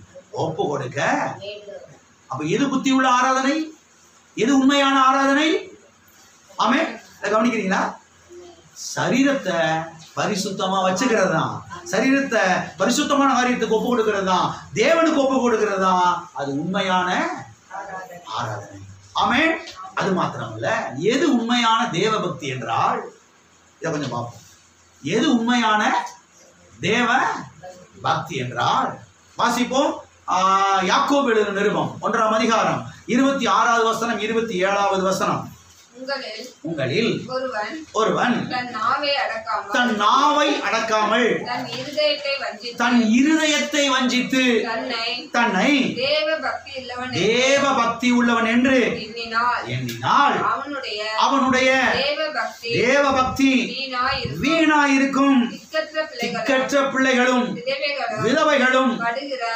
ஒப்பு கொடுக்க. அப்ப எது புத்தி உள்ள ஆராதனை? எது உண்மையான ஆராதனை? ஆமென். கவனிக்கிறீங்களா? சரீரத்தை பரிசுத்தமா வச்சுக்கிறது தான், சரீரத்தை பரிசுத்தமான காரியத்துக்கு ஒப்பு கொடுக்கிறது தான், தேவனுக்கு ஒப்பு கொடுக்கிறது தான் அது உண்மையான ஆராதனை. ஆமென். அது மாத்திரமல்ல, எது உண்மையான தேவ பக்தி என்றால், இதை கொஞ்சம் பார்ப்போம். எது உண்மையான தேவ பக்தி என்றால் வாசிப்போம். யாக்கோபு எழுதின நிருபம் 1ஆம் அதிகாரம் 26வது வசனம் 27வது வசனம். உங்களில் ஒருவன் தன் நாவை அடக்காமல் தன் இருதயத்தை வஞ்சித்து தன்னை தேவ பக்தி உள்ளவன் என்று எண்ணினால் அவனுடைய தேவ பக்தி வீணாயிருக்கும். திக்கற்ற பிள்ளைகளும் விதவைகளும்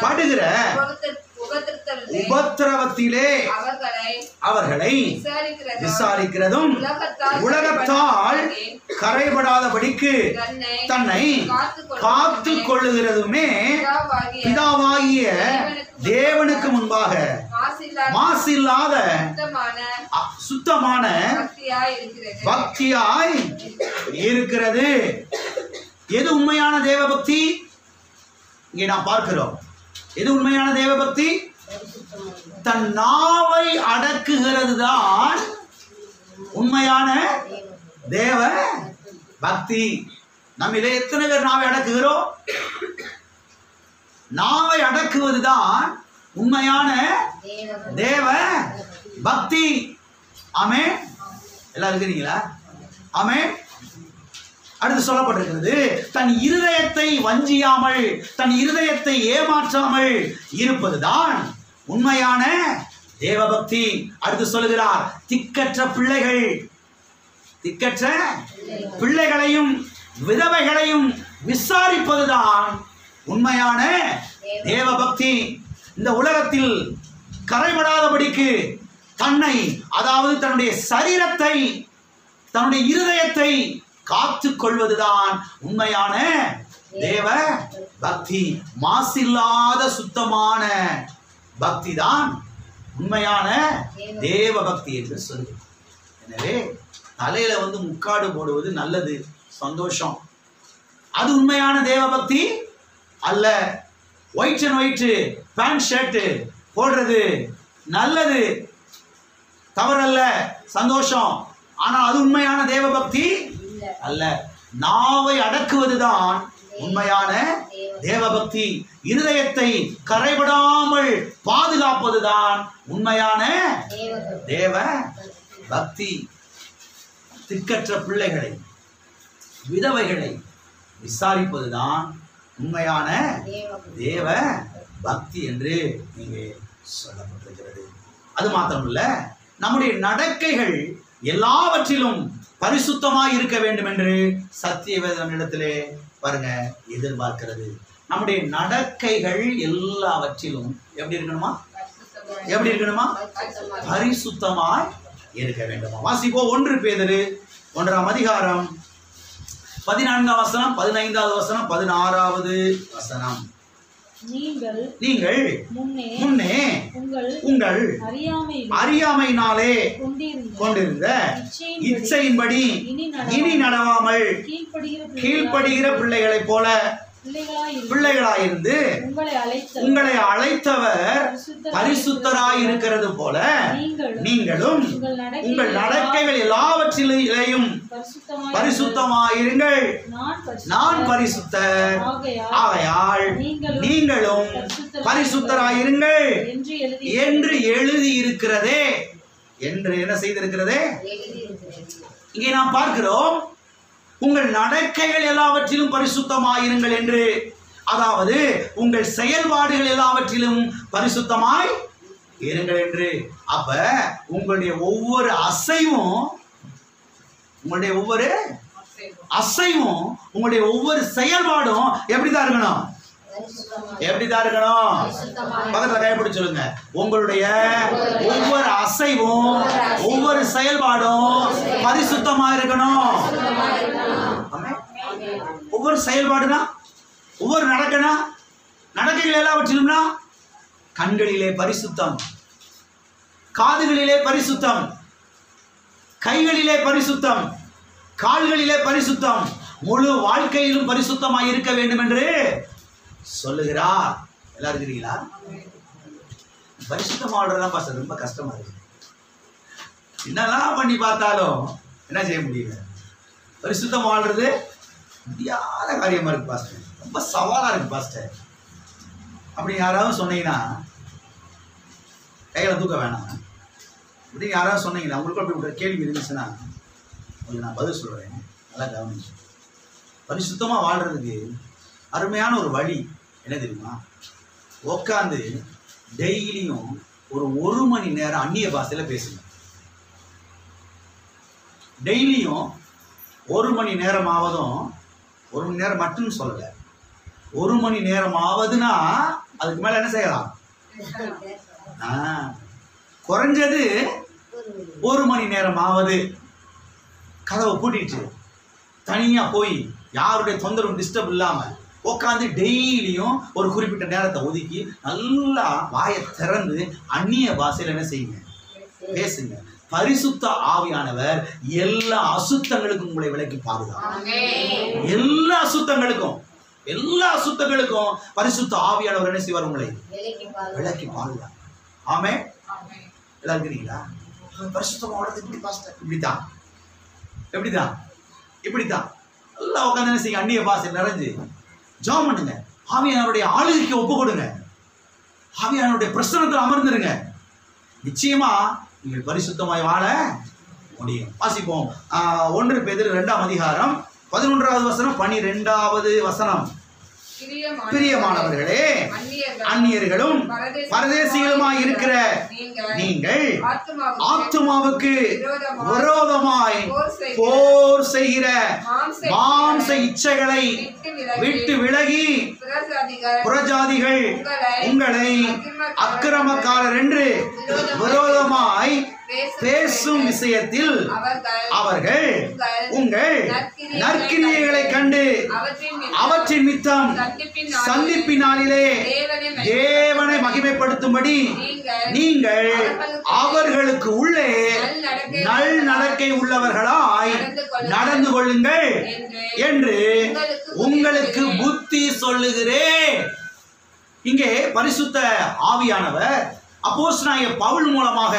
படுகிற உபத்திரவத்திலே அவர்களை விசாரிக்கிறதும் உலகத்தால் கரைபடாதபடிக்கு தன்னை காத்து கொள்ளுகிறதுமே பிதாவாகிய தேவனுக்கு முன்பாக மாசில்லாத சுத்தமான பக்தியாய் இருக்கிறது. எது உண்மையான தேவ பக்தி? இங்கே நாம் பார்க்கிறோம். எது உண்மையான தேவ பக்தி? தன் நாவை அடக்குகிறது தான் உண்மையான தேவ பக்தி. நம்மிலே எத்தனை பேர் நாவை அடக்குகிறோம்? நாவை அடக்குவதுதான் உண்மையான தேவ பக்தி. ஆமென். எல்லாம் இருக்கிறீங்களா? ஆமென். அடுத்து சொல்லப்பட்டிருக்கிறது, தன் இருதயத்தை வஞ்சியாமல் தன் இருதயத்தை ஏமாற்றாமல் இருப்பதுதான் உண்மையான தேவபக்தி. அடுத்து சொல்லுகிறார், திக்கற்ற பிள்ளைகளையும் விதவைகளையும் விசாரிப்பதுதான் உண்மையான தேவபக்தி. இந்த உலகத்தில் கரைபடாதபடிக்கு தன்னை, அதாவது தன்னுடைய சரீரத்தை, தன்னுடைய இருதயத்தை காத்து கொள்வதுதான் உண்மையான தேவ பக்தி. மாசில்லாத சுத்தமான பக்தி தான் உண்மையான தேவ பக்தி என்று சொல்லுது. எனவே தலையில முக்காடு போடுவது நல்லது, சந்தோஷம். அது உண்மையான தேவ பக்தி அல்ல. White and white pant shirt போடுறது நல்லது, தவறல்ல, சந்தோஷம். ஆனால் அது உண்மையான தேவ பக்தி அல்ல. நாவை அடக்குவதுதான் உண்மையான தேவபக்தி. இருதயத்தை கரைபடாமல் பாதுகாப்பதுதான் உண்மையான தேவ பக்தி. திக்கற்ற பிள்ளைகளை விதவைகளை விசாரிப்பதுதான் உண்மையான தேவ பக்தி என்று இங்கே சொல்லப்பட்டிருக்கிறது. அது மாத்திரமல்ல, நம்முடைய நடக்கைகள் எல்லாவற்றிலும் பரிசுத்தமாய் இருக்க வேண்டும் என்று சத்திய வேதம் இடத்திலே பாருங்க எதிர்பார்க்கிறது. நம்முடைய நடக்கைகள் எல்லாவற்றிலும் எப்படி இருக்கணுமா? எப்படி இருக்கணுமா? பரிசுத்தமாய் இருக்க வேண்டுமா? வாசிப்போம். 1 பேதுரு 1ஆம் அதிகாரம் 14ஆம் வசனம், 15வது வசனம், 16வது வசனம். நீங்கள் முன்னே உங்கள் அறியாமையினாலே கொண்டிருந்த இச்சையின்படி இனி நடவாமல் கீழ்ப்படுகிற பிள்ளைகளைப் போல பிள்ளைகளாயிருந்து உங்களை அழைத்தவர் பரிசுத்தராய் இருக்கிறது போல நீங்களும் உங்கள் நடக்கைகள் எல்லாவற்றிலேயும் பரிசுத்தமாயிருங்கள். நான் பரிசுத்தர் ஆகையால் நீங்களும் பரிசுத்தராயிருங்கள் என்று எழுதி இருக்கிறதே என்று என்ன செய்திருக்கிறதே இங்கே நாம் பார்க்கிறோம். உங்கள் நடக்கைகள் எல்லாவற்றிலும் பரிசுத்தமாயிருங்கள் என்று, அதாவது உங்கள் செயல்பாடுகள் எல்லாவற்றிலும் பரிசுத்தமாய் இருங்கள் என்று. அப்ப உங்களுடைய ஒவ்வொரு அசைவும், உங்களுடைய ஒவ்வொரு செயல்பாடும் எப்படிதான் இருக்கணும்? எப்படிதான் இருக்கணும்? பக்கத்துல கைப்பிடிச்சு சொல்லுங்க. உங்களுடைய ஒவ்வொரு அசைவும் ஒவ்வொரு செயல்பாடும் பரிசுத்தமா இருக்கணும். ஒவ்வொரு செயல்பாடுனா, ஒவ்வொரு நடக்கைகள் எல்லாவற்றிலும்னா, கண்களிலே பரிசுத்தம், காதுகளிலே பரிசுத்தம், கைகளிலே பரிசுத்தம், கால்களிலே பரிசுத்தம், முழு வாழ்க்கையிலும் பரிசுத்தமாய் இருக்க வேண்டும் என்று சொல்லுகிறார். எல்லாரும் இருக்கிறீங்களா? பரிசுத்தம் ஆடுறதுதான் பாஸ்டர் ரொம்ப கஷ்டமா இருக்கு. என்னெல்லாம் பண்ணி பார்த்தாலும் என்ன செய்ய முடியல. பரிசுத்தம் ஆடுறது முடியாத காரியமா இருக்கு பாஸ்டர். ரொம்ப சவாலா இருக்கு பாஸ்டர். அப்படி யாராவது சொன்னீங்கன்னா கையில தூக்க வேணாம். அப்படி யாராவது சொன்னீங்கன்னா உங்களுக்கு அப்படி ஒரு கேள்வி இருந்துச்சுன்னா உங்களுக்கு நான் பதில் சொல்றேன். நல்லா கவனிச்சு. பரிசுத்தமா வாழ்றதுக்கு அருமையான ஒரு வழி என்ன தெரியுமா? உட்காந்து டெய்லியும் ஒரு 1 மணி நேரம் அந்நிய பாஷையில பேசுங்க. டெய்லியும் 1 மணி நேரமாவதும், 1 மணி நேரம் மட்டும் சொல்லல, 1 மணி நேரமாவதுன்னா அதுக்கு மேல என்ன செய்யலாம்? குறைஞ்சது 1 மணி நேரமாவது கதவை பூட்டிட்டு தனியா போய் யாருடைய தொந்தரவு டிஸ்டர்ப் இல்லாம உட்காந்து டெய்லியும் ஒரு குறிப்பிட்ட நேரத்தை ஒதுக்கி நல்லா வாயை திறந்து அந்நிய பாஷையில என்ன செய்யுங்க? பேசுங்க. பரிசுத்த ஆவியானவர் எல்லா அசுத்தங்களுக்கும் உங்களை விலக்கி பாதுகாப்பு. எல்லா அசுத்தங்களுக்கும் பரிசுத்த ஆவியானவர் என்ன செய்வார்? உங்களை விலக்கி பாதுகாப்பு. ஆமே. எல்லாம் இருக்கிறீங்களா? பரிசுத்தமா வாழ்றது இப்படித்தான் நல்லா உட்காந்து என்ன செய்யுங்க? அந்நிய பாஷை நிறைஞ்சு ஜெபம் பண்ணுங்க. ஆவியானவருடைய ஆளுகைக்கு ஒப்பு கொடுங்க. ஆவியானவருடைய பிரசன்னத்தில் அமர்ந்துருங்க. நிச்சயமா நீங்கள் பரிசுத்தமாய் வாழ முடியும். வாசிப்போம். 1 பேதுரு 2ஆம் அதிகாரம் 11வது வசனம் 12வது வசனம். பிரியமானவர்களே, அந்நியர்களும் பரதேசிகளுமாய் இருக்கிற நீங்கள் ஆத்துமாவுக்கு விரோதமாய் போர் செய்கிற மாம்ச இச்சைகளை விட்டு விலகி புறஜாதிகள் உங்களை அக்கிரமக்காரர் என்று விரோதமாய் பேசும் விஷயத்தில் அவர்கள் உங்கள் நற்கிரியைகளை கண்டு அவற்றின் மித்தம் சந்திப்பினாலே தேவனை மகிமைப்படுத்தும்படி நீங்கள் அவர்களுக்கு உள்ளே நல் நடக்கை உள்ளவர்களாய் நடந்து கொள்ளுங்கள் என்று உங்களுக்கு புத்தி சொல்லுகிறேன். இங்கே பரிசுத்த ஆவியானவர் அப்போஸ்தலனாகிய பவுல் மூலமாக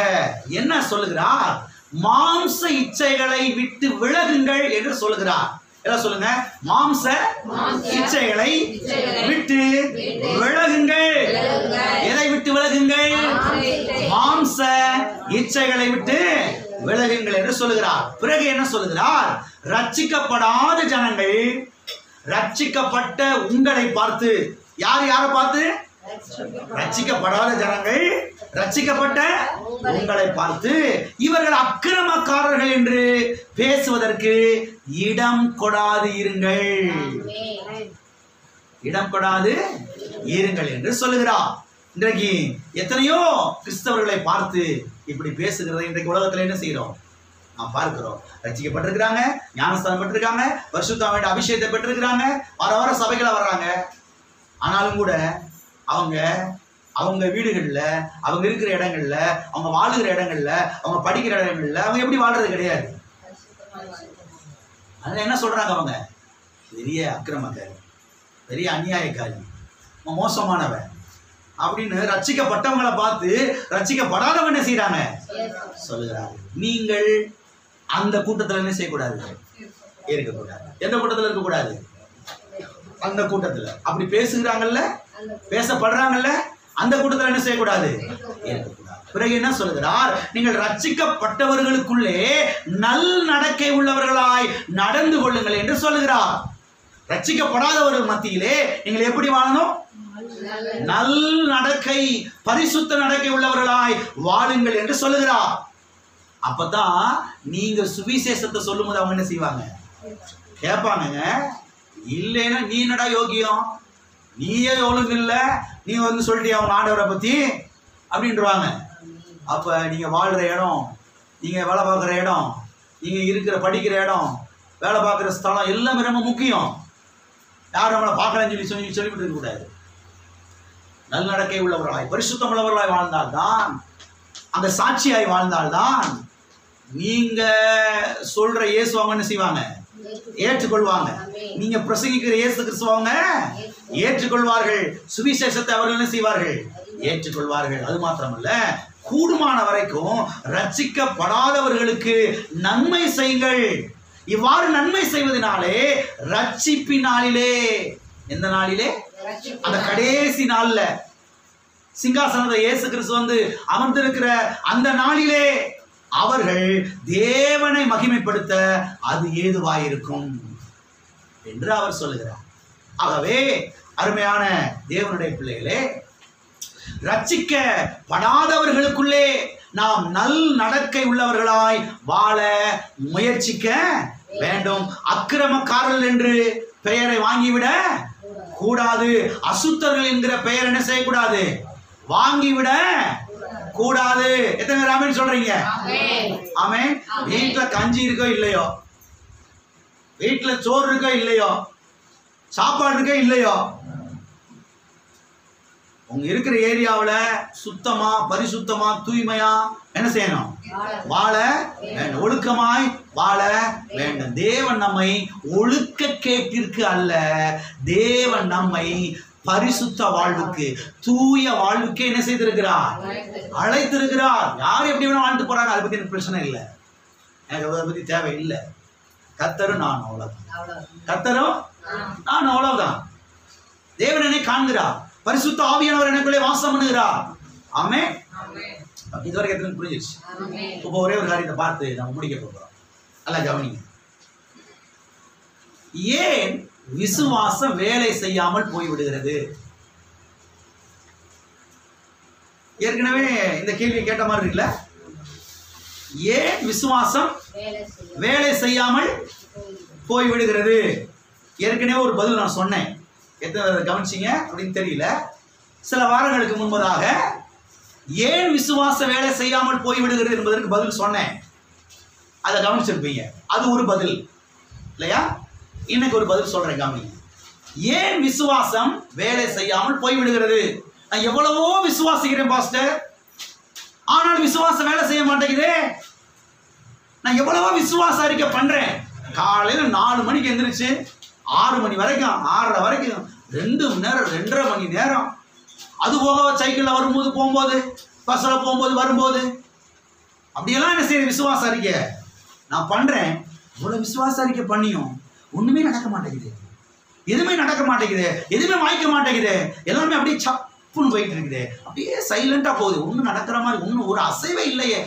என்ன சொல்லுகிறார்? மாம்ச இச்சைகளை விட்டு விலகுங்கள் என்று சொல்லுகிறார். என்ன சொல்லுங்க? மாம்ச இச்சைகளை விட்டு விலகுங்கள். எதை விட்டு விலகுங்கள்? மாம்ச இச்சைகளை விட்டு விலகுங்கள் என்று சொல்லுகிறார். பிறகு என்ன சொல்லுகிறார்? ரட்சிக்கப்படாத ஜனங்கள் ரட்சிக்கப்பட்ட உங்களை பார்த்து, யாரை பார்த்து? ரட்சிக்கப்படாத ஜனங்கள் ரட்சிக்கப்பட்ட உங்களை பார்த்து இவர்கள் அக்கிரமக்காரர்கள் என்று பேசுவதற்கு இடம் கொடாது இருங்கள். இடம் கொடாது இருங்கள் என்று சொல்லுகிறார். இன்றைக்கு எத்தனையோ கிறிஸ்தவர்களை பார்த்து இப்படி பேசுகிறதை இன்றைக்கு உலகத்தில் என்ன செய்கிறோம்? நாம் பார்க்கிறோம். ரட்சிக்கப்பட்டிருக்கிறாங்க, ஞானஸ்தானம் பெற்றிருக்காங்க, பரிசுத்த ஆவியின் அபிஷேகத்தை பெற்றிருக்கிறாங்க, வர சபைகளை வர்றாங்க. ஆனாலும் கூட அவங்க வீடுகள்ல, அவங்க இருக்கிற இடங்கள்ல, அவங்க வாழுகிற இடங்கள்ல, அவங்க படிக்கிற இடங்கள்ல அவங்க எப்படி வாழ்றது கிடையாது. அதுல என்ன சொல்றாங்க? அவங்க பெரிய அக்கிரமக்காரி, பெரிய அநியாயக்காரி, மோசமானவன் அப்படின்னு ரட்சிக்கப்பட்டவங்களை பார்த்து ரட்சிக்கப்படாதவங்க என்ன செய்யறாங்க? சொல்லுகிறாங்க. நீங்கள் அந்த கூட்டத்தில் என்ன செய்யக்கூடாது? இருக்கக்கூடாது. எந்த கூட்டத்தில் இருக்கக்கூடாது? அந்த கூட்டத்தில். அப்படி பேசுகிறாங்கல்ல, பேசப்படுறாங்கல்ல, அந்த கூட்டத்தில் என்ன செய்யக்கூடாது? இருக்கக்கூடாது. பிறகு என்ன சொல்லுகிறார்? நீங்கள் ரட்சிக்கப்பட்டவர்களுக்குள்ளே நல் நடக்கை உள்ளவர்களாய் நடந்து கொள்ளுங்கள் என்று சொல்லுகிறார். ரட்சிக்கப்படாதவர்கள் மத்தியிலே நீங்கள் எப்படி வாழணும்? நல் நடக்கை, பரிசுத்த நடக்கை உள்ளவர்களாய் வாழுங்கள் என்று சொல்லுகிறார். அப்பதான் நீங்க சுவிசேஷத்தை சொல்லும் போது அவங்க என்ன செய்வாங்க? கேட்பாங்க. இல்லைன்னா நீ என்னடா யோகியம், நீயே ஒழுங்கு இல்லை, நீ வந்து சொல்லிட்டியா அவங்க ஆண்டவரை பத்தி அப்படின்றாங்க. அப்ப நீங்க வாழ்ற இடம், நீங்க வேலை பார்க்குற இடம், நீங்க இருக்கிற படிக்கிற இடம், வேலை பார்க்குற ஸ்தலம் எல்லாமே ரொம்ப முக்கியம். யாரும் நம்மளை பார்க்கலன்னு சொல்லிவிட்டு இருக்க கூடாது. நல்லடக்கை உள்ளவர்களாய், பரிசுத்தம் உள்ளவர்களாய் வாழ்ந்தால்தான், அந்த சாட்சியாய் வாழ்ந்தால்தான் நீங்க சொல்ற இயேசு அவங்க என்ன செய்வாங்க? ஏற்றுக்கொள்வாங்க. நீங்க பிரசங்கிக்கிற இயேசு கிறிஸ்துவங்க ஏற்றுக்கொள்வார்கள். சுவிசேஷத்தை அவர்கள் என்ன செய்வார்கள்? ஏற்றுக்கொள்வார்கள். அது மாத்திரமல்ல, கூடுமான வரைக்கும் ரட்சிக்கப்படாதவர்களுக்கு நன்மை செய்யுங்கள். இவ்வாறு நன்மை செய்வதனாலே ரட்சிப்பின் நாளிலே, எந்த நாளிலே? அந்த கடைசி நாள்ல சிங்காசனத்தை இயேசு கிறிஸ்து வந்து அமர்ந்திருக்கிற அந்த நாளிலே அவர்கள் தேவனை மகிமைப்படுத்த அது ஏதுவாயிருக்கும் என்று அவர் சொல்லுகிறார். ஆகவே அருமையான தேவனுடைய பிள்ளைகளே, ரட்சிக்கப்படாதவர்களுக்குள்ளே நாம் நல் நடக்கை உள்ளவர்களாய் வாழ முயற்சிக்க வேண்டும். அக்கிரமக்காரர்கள் என்று பெயரை வாங்கிவிட கூடாது. அசுத்தர்கள் என்கிற பெயர் என்ன செய்யக்கூடாது? வாங்கிவிட கூடாது. எத்தனை பேர் ஆமென் சொல்றீங்க? ஆமென். வீட்டுல கஞ்சி இருக்கோ இல்லையோ, வீட்டுல சோறு இருக்கோ இல்லையோ, சாப்பாடு இருக்கோ இல்லையோ, உங்க இருக்கிற ஏரியாவில் சுத்தமா பரிசுத்தமா தூய்மையா என்ன செய்யணும்? வாழ வேண்டும். ஒழுக்கமாய் வாழ வேண்டும். தேவன் நம்மை ஒழுக்க கேட்டிற்கு அல்ல, தேவன் நம்மை பரிசுத்த வாழ்வுக்கு, தூய வாழ்வுக்கு என்ன செய்திருக்கிறார்? அழைத்திருக்கிறார். யார் எப்படி வேணா வாழ்ந்து போறாங்க, அதை பத்தி எனக்கு பிரச்சனை இல்லை, எனக்கு அதை பத்தி தேவை இல்லை. கர்த்தரும் நான் அவ்வளவுதான், கர்த்தரும் நான் அவ்வளவுதான். தேவன் என்னை காண்கிறார், பரிசுத்த ஆவியானவர் எனக்குள்ளே வாசம் பண்ணுகிறார். ஆமென். இதுவரைக்கும் எத்தனை புரிஞ்சிருச்சு? இப்போ ஒரே ஒரு காரியத்தை பார்த்து நம்ம முடிக்க போகிறோம். நல்லா கவனிங்க. ஏன் விசுவாசம் வேலை செய்யாமல் போய்விடுகிறது? ஏற்கனவே இந்த கேள்வி கேட்ட மாதிரி இருக்குல்ல? ஏன் விசுவாசம் வேலை செய்யாமல் போய்விடுகிறது? ஏற்கனவே ஒரு பதில் நான் சொன்னேன். எத்தனை கவனிச்சிங்க அப்படின்னு தெரியல. சில வாரங்களுக்கு முன்பதாக ஏன் விசுவாச வேலை செய்யாமல் போய்விடுகிறது என்பதற்கு பதில் சொன்னேன். அதை கவனிச்சிருப்பீங்க. அது ஒரு பதில் இல்லையா? இன்னைக்கு ஒரு பதில் சொல்றேன், கவனிங்க. ஏன் விசுவாசம் வேலை செய்யாமல் போய்விடுகிறது? நான் எவ்வளவோ விசுவாசிக்கிறேன் பாஸ்டர், ஆனால் விசுவாசம் வேலை செய்ய மாட்டேங்குது. நான் எவ்வளவோ விசுவாச அறிக்கை பண்றேன். காலையில் 4 மணிக்கு எந்திரிச்சு 6 மணி வரைக்கும், 6:30 வரைக்கும் 2 மணி நேரம், 2.5 மணி நேரம், அது போக சைக்கிளில் வரும்போது, போகும்போது, பஸ்ஸில் போகும்போது, வரும்போது, அப்படியெல்லாம் என்ன செய்ய விசுவாச அறிக்கை நான் பண்றேன். இவ்வளவு விசுவாச அறிக்கை பண்ணியும் ஒண்ணுமே நடக்க மாட்டேங்குது, எதுவுமே நடக்க மாட்டேங்குது, எதுவுமே வாய்க்க மாட்டேங்குது. எல்லாமே அப்படியே சப்புன்னு போயிட்டு இருக்குது, அப்படியே சைலண்டா போகுது, ஒன்றும் நடக்கிற மாதிரி ஒன்றும் ஒரு அசைவே இல்லையே.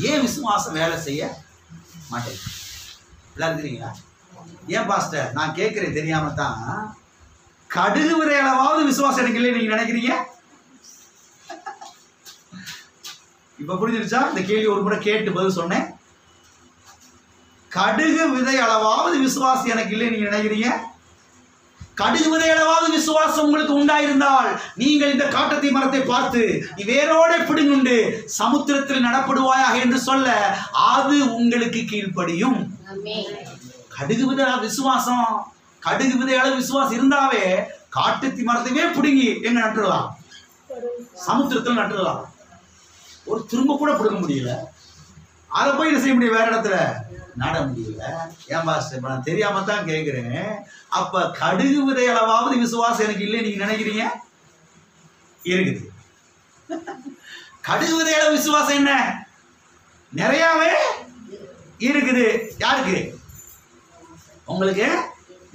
ஏன் விசுவாசம் வேலை செய்ய மாட்டேங்குது? எல்லாம் இருக்கிறீங்களா? ஏன் பாஸ்டர் நான் கேட்கிறேன் தெரியாம தான், கடுகு விதை அளவாவது விசுவாசம் எனக்கு இல்லை நீங்க நினைக்கிறீங்க? இப்ப புரிஞ்சிருச்சா? இந்த கேள்வி ஒரு முறை கேட்டு பதில் சொன்னேன். கடுகு விதை அளவாவது விசுவாசம் எனக்கு இல்லை நீங்க நினைக்கிறீங்க? கடுகு விதை அளவாவது விசுவாசம் உங்களுக்கு உண்டாயிருந்தால் நீங்கள் இந்த காட்டத்தி மரத்தை பார்த்து நீ வேரோட பிடுங்குண்டு சமுத்திரத்தில் நடப்படுவாயாக என்று சொல்ல அது உங்களுக்கு கீழ்ப்படியும். கடுகு விதை விசுவாசம், கடுகு விதை அளவு விசுவாசம் இருந்தாவே காட்டத்தி மரத்தையே பிடுங்கி எங்க நட்டுடலாம்? சமுத்திரத்தில் நட்டுடலாம். ஒரு திரும்ப கூட பிடுங்க முடியல, அதை போய் என்ன செய்ய முடியும்? வேற இடத்துல நட முடியல. ஏன் பாஸ்டர் இப்ப நான் தெரியாம தான் கேட்கிறேன். அப்ப கடுகு விதை அளவாவது விசுவாசம் எனக்கு இல்லை நீங்க நினைக்கிறீங்க? இருக்குது. கடுகு விதை அளவு விசுவாசம் என்ன நிறையவே இருக்குது. யாருக்கு? உங்களுக்கு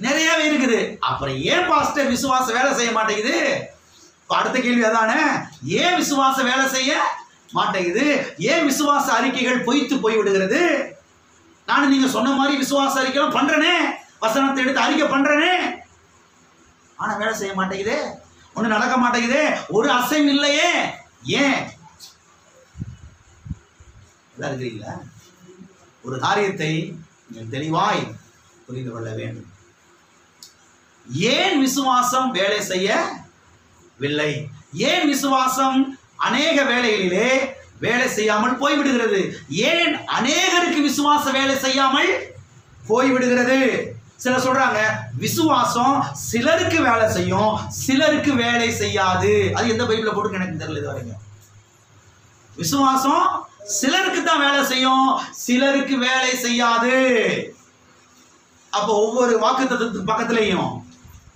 நிறையவே இருக்குது. அப்புறம் ஏன் பாஸ்டர் விசுவாசம் வேலை செய்ய மாட்டேங்குது? அடுத்த கேள்வி அதானே, ஏன் விசுவாசம் வேலை செய்ய மாட்டேங்குது? ஏன் விசுவாச அறிக்கைகள் பொய்த்து போய்விடுகிறது? நானும் நீங்க சொன்ன மாதிரி விசுவாச அறிக்கைலாம் பண்றேனே, வசனத்தை எடுத்து அறிக்கை பண்றேனே, ஆனா வேலை செய்ய மாட்டேங்குதே, ஒண்ணு நடக்க மாட்டேங்குதே, ஒரு அசைவு இல்லையே. ஏன்? இருக்கிறீங்களா? ஒரு காரியத்தை நீங்கள் தெளிவாய் புரிந்து கொள்ள வேண்டும். ஏன் விசுவாசம் வேலை செய்யவில்லை? ஏன் விசுவாசம் அநேக வேளைகளிலே வேலை செய்யாமல் போய்விடுகிறது? ஏன் அநேகருக்கு விசுவாச வேலை செய்யாமல் போய்விடுகிறது? சிலர் சொல்றாங்க விசுவாசம் சிலருக்கு வேலை செய்யும், சிலருக்கு வேலை செய்யாது. அது எந்த பைபிள்ல போட்டு எனக்கு தெரியல இது வரைக்கும். விசுவாசம் சிலருக்கு தான் வேலை செய்யும், சிலருக்கு வேலை செய்யாது. அப்போ ஒவ்வொரு வாக்குத்தத்தத்துக்கு பக்கத்திலையும்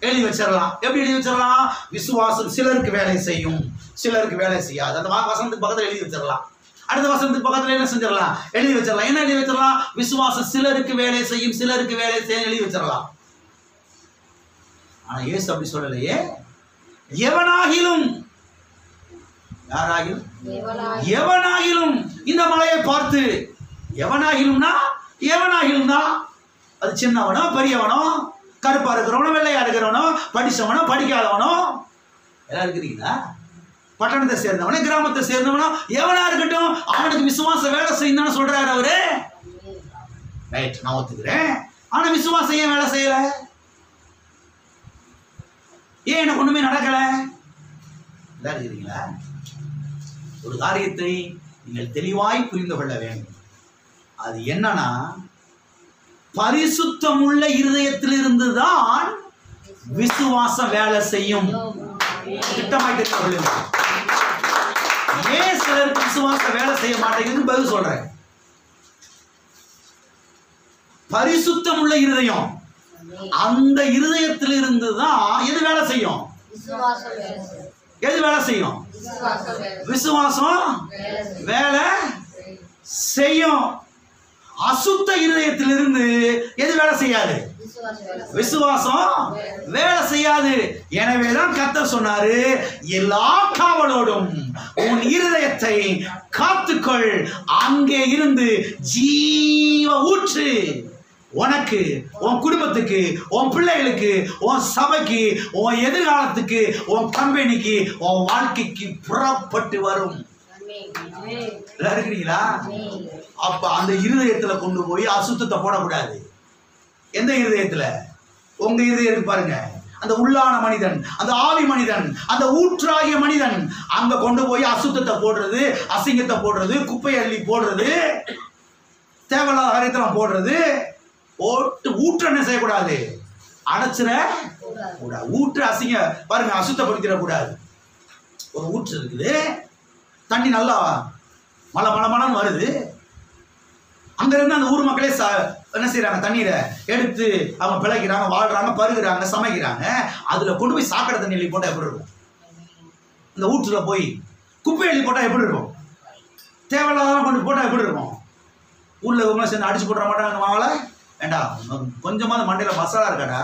எழுதி வச்சிடலாம். எப்படி எழுதி வச்சிடலாம்? விசுவாசம் சிலருக்கு வேலை செய்யும், சிலருக்கு வேலை செய்யாது. அந்த வசனத்துக்கு பக்கத்தில் எழுதி வச்சிடலாம். அடுத்த வசனத்துக்கு பக்கத்தில் என்ன செஞ்சிடலாம்? எழுதி வச்சிடலாம். என்ன எழுதி வச்சிடலாம்? விசுவாசம் சிலருக்கு வேலை செய்யும், சிலருக்கு வேலை செய்யும் எழுதி வச்சிடலாம். ஆனா இயேசு அப்படி சொல்லலையே. எவனாகிலும் யாராகிலும் எவனாகிலும் இந்த மலையை பார்த்து, எவனாகிலும்னா எவனாகிலும்னா அது சின்னவனோ பெரியவனோ, கருப்பா இருக்கிறவனோ வெள்ளையா இருக்கிறவனோ, படிச்சவனோ படிக்காதவனோ, எல்லாம் இருக்கிறீங்களா? பட்டணத்தை சேர்ந்தவனோ கிராமத்தை சேர்ந்தவனோ எவனா இருக்கட்டும், அவனுக்கு விசுவாசம் வேலை செய்யணும்னு சொல்றாரு அவரு. ரைட், நான் ஒத்துக்கிறேன். ஆனா விசுவாசம் ஏன் வேலை செய்யல? ஏன் எனக்கு ஒண்ணுமே நடக்கல? இருக்கிறீங்களா? ஒரு காரியத்தை நீங்கள் தெளிவாய் புரிந்து கொள்ள வேண்டும். அது என்னன்னா, பரிசுத்தம் உள்ள இருதயத்திலிருந்து தான் விசுவாசம் வேலை செய்யும். திட்டமாய் தெரிந்து கொள்ளுங்கள். ஏன் சிலருக்கு விசுவாசம் வேலை செய்ய மாட்டேங்குதுன்னு பதில் சொல்றேன். பரிசுத்தம் உள்ள இருதயம், அந்த இருதயத்திலிருந்து தான் எது வேலை செய்யும்? எது வேலை செய்யும்? விசுவாசம் வேலை செய்யும். அசுத்த இருதயத்திலிருந்து எது வேலை செய்யாது? விசுவாசம் வேலை செய்யாது. எனவேதான் கர்த்தர் சொன்னாரு, எல்லா காவலோடும் உன் இருதயத்தை காத்துக்கொள், அங்கே இருந்து ஜீவ ஊற்று உனக்கு, உன் குடும்பத்துக்கு, உன் பிள்ளைகளுக்கு, உன் சபைக்கு, உன் எதிர்காலத்துக்கு, உன் கம்பெனிக்கு, உன் வாழ்க்கைக்கு புறப்பட்டு வரும். இருக்கிறீங்களா? அப்ப அந்த இருதயத்துல கொண்டு போய் அசுத்தத்தை போடக்கூடாது. எந்த இருதயத்துல? உங்க இருதயம் பாருங்க, அந்த உள்ளான மனிதன், அந்த ஆவி மனிதன், அந்த ஊற்றாகிய மனிதன், அங்க கொண்டு போய் அசுத்தத்தை போடுறது, அசிங்கத்தை போடுறது, குப்பை அள்ளி போடுறது, தேவையில்லாத காரியத்தை போடுறது, போட்டு ஊற்ற என்ன செய்யக்கூடாது? அடைச்சிட கூடாது. ஊற்று அசிங்க பாருங்க, அசுத்தப்படுத்திட கூடாது. ஒரு ஊற்று இருக்குது, தண்ணி நல்லா மலை மலை மலைன்னு வருது, அங்க இருந்து அந்த ஊர் மக்களே என்ன செய்யறாங்க? தண்ணீரை எடுத்து அவங்க பிழைக்கிறாங்க, வாழ்றாங்க, பருகுறாங்க, சமைக்கிறாங்க. அதுல கொண்டு போய் சாக்கடை தண்ணி அள்ளி போட்டா எப்படி இருக்கும்? இந்த ஊற்றுல போய் குப்பை அள்ளி போட்டா எப்படி இருக்கும்? தேவையில்லாத கொண்டு போட்டா எப்படி இருக்கும்? ஊர்ல இவங்க சேர்ந்து அடிச்சு போட்டுற மாட்டாங்க. வாங்கல வேண்டாம், கொஞ்சமாவது மண்டையில மசாலா இருக்காடா.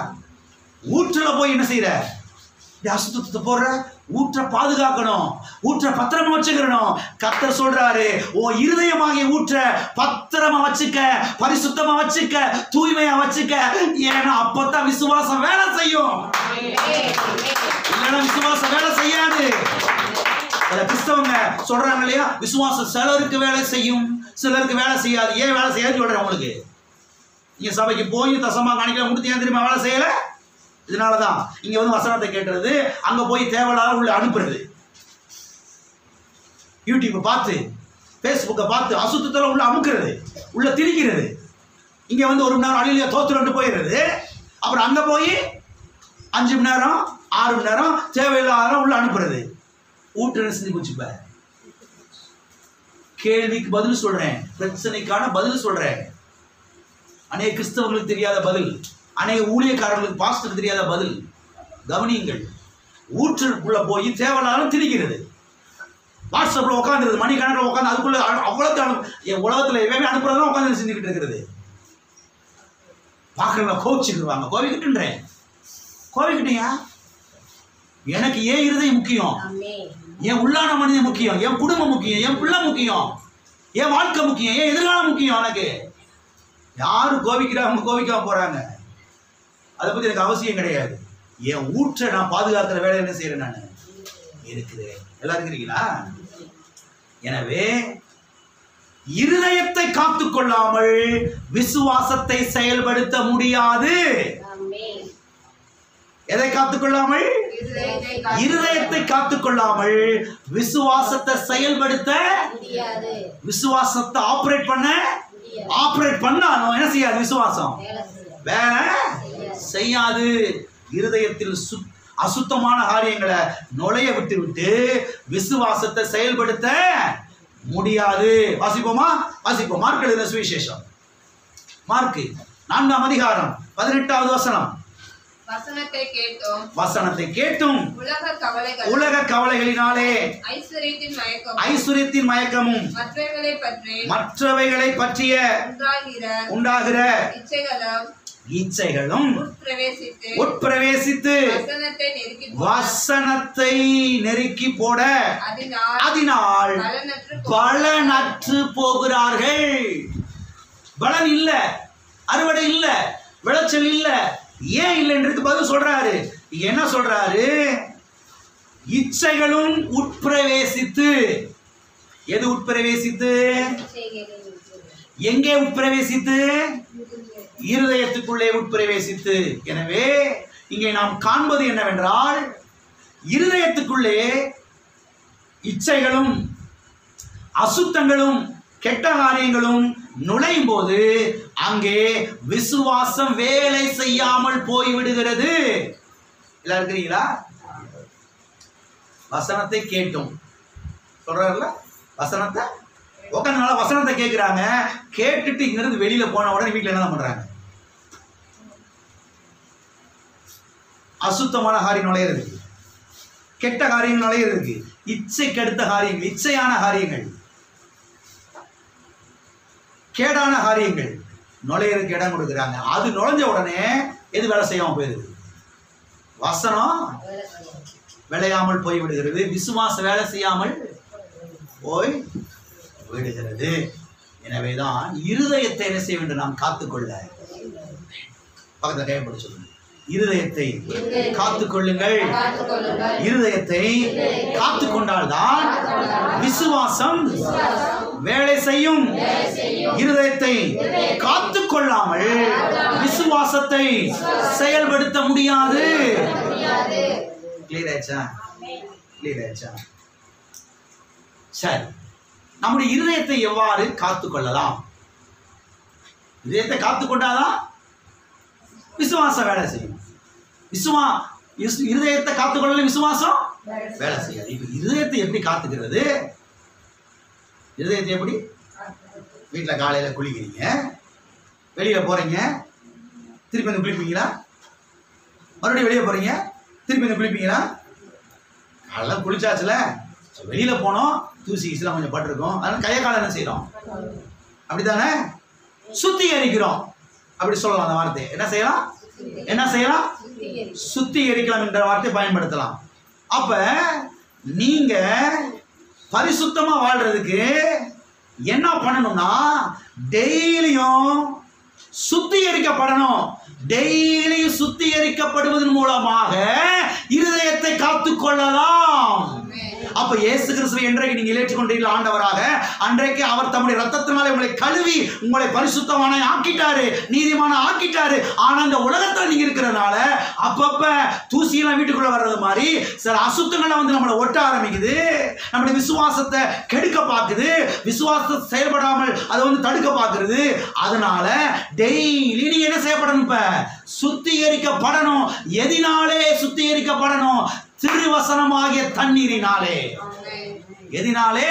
ஊற்றுல போய் என்ன செய்யற? அசுத்தத்தை போடுற. ஊற்ற பாதுகாக்கணும், ஊற்ற பத்திரமா வச்சுக்கணும். கர்த்தர் சொல்றாரு, ஓ இருதயமாகிய ஊற்ற பத்திரமா வச்சுக்க, பரிசுத்தமா வச்சுக்க, தூய்மையா வச்சுக்க. ஏன்னா அப்பதான் விசுவாசம் வேலை செய்யும். இல்லைன்னா விசுவாசம் வேலை செய்யாது. கிறிஸ்தவங்க சொல்றாங்க இல்லையா, விசுவாசம் சிலருக்கு வேலை செய்யும், சிலருக்கு வேலை செய்யாது. ஏன் வேலை செய்யாது சொல்றேன் உங்களுக்கு. நீங்க சபைக்கு போய் தசமா காணிக்கல கொடுத்து ஏன் தெரியுமா வேலை செய்யல? இதனாலதான் இங்க வந்து வசனத்தை கேட்டுறது, அங்க போய் தேவையில்லாத உள்ள அனுப்புறது, யூடியூப் பார்த்து, பேஸ்புக்கை பார்த்து அசுத்தத்துல உள்ள அமுக்கிறது, உள்ள திணிக்கிறது. இங்க வந்து 1 மணி நேரம் அழிலியா தோத்துட்டு போயிடுறது. அப்புறம் அங்க போய் 5 மணி நேரம் 6 மணி நேரம் தேவையில்லாத உள்ள அனுப்புறது. ஊட்டு செஞ்சு குச்சிப்ப. கேள்விக்கு பதில் சொல்றேன், பிரச்சனைக்கான பதில் சொல்றேன். அநேக கிறிஸ்தவங்களுக்கு தெரியாத பதில், அநேக ஊழியக்காரர்களுக்கு பாஸ்டருக்கு தெரியாத பதில். கவனியுங்கள். ஊற்றுக்குள்ள போய் தேவையில்லாலும் திணிக்கிறது. வாட்ஸ்அப்ல உட்காந்துருது, மணிக்கணக்கில் உட்காந்து அதுக்குள்ள அவ்வளவு உலகத்துல எவ்வளவு அனுப்புறதுலாம் உட்காந்து செஞ்சுக்கிட்டு இருக்கிறது. பார்க்கறவங்க கோவிச்சுக்குவாங்க. கோவிக்கிட்டுன்றேன், கோவிக்கிட்டியா? எனக்கு ஏன் இருதயம் முக்கியம், என் உள்ளான மனிதன் முக்கியம், என் குடும்பம் முக்கியம், என் பிள்ளை முக்கியம், என் வாழ்க்கை முக்கியம், என் எதிர்காலம் முக்கியம். எனக்கு யாரு கோவிக்கிறாங்க, கோவிக்காம போறாங்க, அதை பத்தி எனக்கு அவசியம் கிடையாது. என் ஊற்றை நான் பாதுகாக்கிற வேலை என்ன செய்யறேன்? நான் இருக்கிறேன். எல்லாரும் இருக்கிறீங்களா? எனவே இருதயத்தை காத்துக் கொள்ளாமல் விசுவாசத்தை செயல்படுத்த முடியாது. எதை காத்துக்கொள்ளாமல்? இருதயத்தை காத்துக்கொள்ளாமல் விசுவாசத்தை செயல்படுத்த முடியாது. விசுவாசத்தை ஆபரேட் பண்ணாலும் என்ன செய்யாது? விசுவாசம் வேலை செய்யாது. இருதயத்தில் அசுத்தமான காரியங்களை நுழைய விட்டு விசுவாசத்தை செயல்படுத்த முடியாது. வாசிப்போமா? வாசிப்போம். மார்க் எழுதின சுவிசேஷம், மார்க் 4ஆம் அதிகாரம் 18வது வசனம். வசனத்தை கேட்டும் உலக கவலைகளினாலே ஐஸ்வரியத்தின் மயக்கமும் மற்றவைகளை பற்றிய உண்டாகிற இச்சைகளும் உட்பிரவேசித்து வசனத்தை நெருக்கி போட அதனால் பலனற்று போகிறார்கள். பலன் இல்ல, அறுவடை இல்ல, விளைச்சல் இல்ல. ஏன் இல்லைன்றது பதில் சொல்றாரு. என்ன சொல்றாரு? இச்சைகளும் உட்பிரவேசித்து. எது உட்பிரவேசித்து? எங்கே உட்பிரவேசித்து? இருதயத்துக்குள்ளே உட்பிரவேசித்து. எனவே இங்கே நாம் காண்பது என்னவென்றால், இருதயத்துக்குள்ளே இச்சைகளும் அசுத்தங்களும் கெட்ட காரியங்களும் நுழையும் போது அங்கே விசுவாசம் வேலை செய்யாமல் போய்விடுகிறது. எல்லாரும் இருக்கிறீங்களா? வசனத்தை கேட்டோம் சொல்றாருல, வசனத்தை உட்காந்து வசனத்தை கேட்கிறாங்க. கேட்டுட்டு இங்க இருந்து வெளியில போன உடனே வீட்டுல என்ன பண்றாங்க? அசுத்தமான காரியம் நுழையிறதுக்கு, கெட்ட காரியங்கள் நுழையிறதுக்கு, இச்சைக்கு அடுத்த காரியங்கள், இச்சையான காரியங்கள், கேடான காரியங்கள் நுழையிறதுக்கு இடம் கொடுக்குறாங்க. அது நுழைஞ்ச உடனே எது வேலை செய்யாம போயிருது? வசனம் விளையாமல் போய் விடுகிறது. விசுவாசம் வேலை செய்யாமல் போய் விடுகிறது. எனவேதான் இருதயத்தை என்ன செய்ய வேண்டும்? நாம் காத்துக்கொள்ள. பக்கத்தில் கையப்பட சொல்லுங்க. இருதயத்தை காத்துக்கொள்ளுங்கள். இருதயத்தை காத்துக்கொண்டால்தான் விசுவாசம் வேலை செய்யும். இருதயத்தை காத்துக்கொள்ளாமல் விசுவாசத்தை செயல்படுத்த முடியாது. கிளியர் ஆச்சா? கிளியர் ஆச்சா? சரி, நம்முடைய இருதயத்தை எவ்வாறு காத்துக்கொள்ளலாம்? இதயத்தை காத்துக்கொண்டாதான் விசுவாசம் வேலை செய்யும். இருதயத்தை காத்துக்கொள்ள விசுவாசம் வேலை செய்யாது. இப்ப இருதயத்தை எப்படி காத்துக்கிறது? இருதயத்தை எப்படி? வீட்டுல காலையில குளிக்கிறீங்க, வெளியில போறீங்க, திருப்பி வந்து குளிப்பீங்களா? மறுபடியும் வெளியே போறீங்க, திருப்பி வந்து குளிப்பீங்களா? காலைல குளிச்சாச்சுல, வெளியில போனோம், தூசி கீசிலாம் கொஞ்சம் பட்டிருக்கோம், அதனால கையை காலை என்ன செய்யறோம்? அப்படித்தானே சுத்திகரிக்கிறோம். அப்படி சொல்லலாம். அந்த வார்த்தை என்ன செய்யலாம்? என்ன செய்யலாம்? சுத்திகரிக்கலாம் என்ற வார்த்தை பயன்படுத்தலாம். அப்ப நீங்க பரிசுத்தமா வாழ்றதுக்கு என்ன பண்ணணும்னா, டெய்லியும் சுத்திகரிக்கப்படணும். டெய்லியும் சுத்திகரிக்கப்படுவதன் மூலமாக இருதயத்தை காத்துக்கொள்ளலாம். அப்ப இயேசு கிறிஸ்துவை என்றைக்கு நீங்க ஏற்றுக்கொண்டீர்கள் ஆண்டவராக, அன்றைக்கு அவர் தம்முடைய ரத்தத்தினாலே உங்களை கழுவி உங்களை பரிசுத்தமான ஆக்கிட்டாரு, நீதிமான ஆக்கிட்டாரு. ஆனா இந்த உலகத்துல நீங்க இருக்கிறதுனால அப்பப்ப தூசியெல்லாம் வீட்டுக்குள்ள வர்றது மாதிரி சில அசுத்தங்களை வந்து நம்மளை ஒட்ட ஆரம்பிக்குது, நம்முடைய விசுவாசத்தை கெடுக்க பார்க்குது, விசுவாசத்தை செயல்படாமல் அதை வந்து தடுக்க பார்க்கிறது. அதனால டெய்லி நீங்க என்ன செய்யப்படணும்? இப்ப சுத்திகரிக்கப்படணும். எதினாலே சுத்திகரிக்கப்படணும்? திருவசனமாகிய தண்ணீரினாலே. எதினாலே?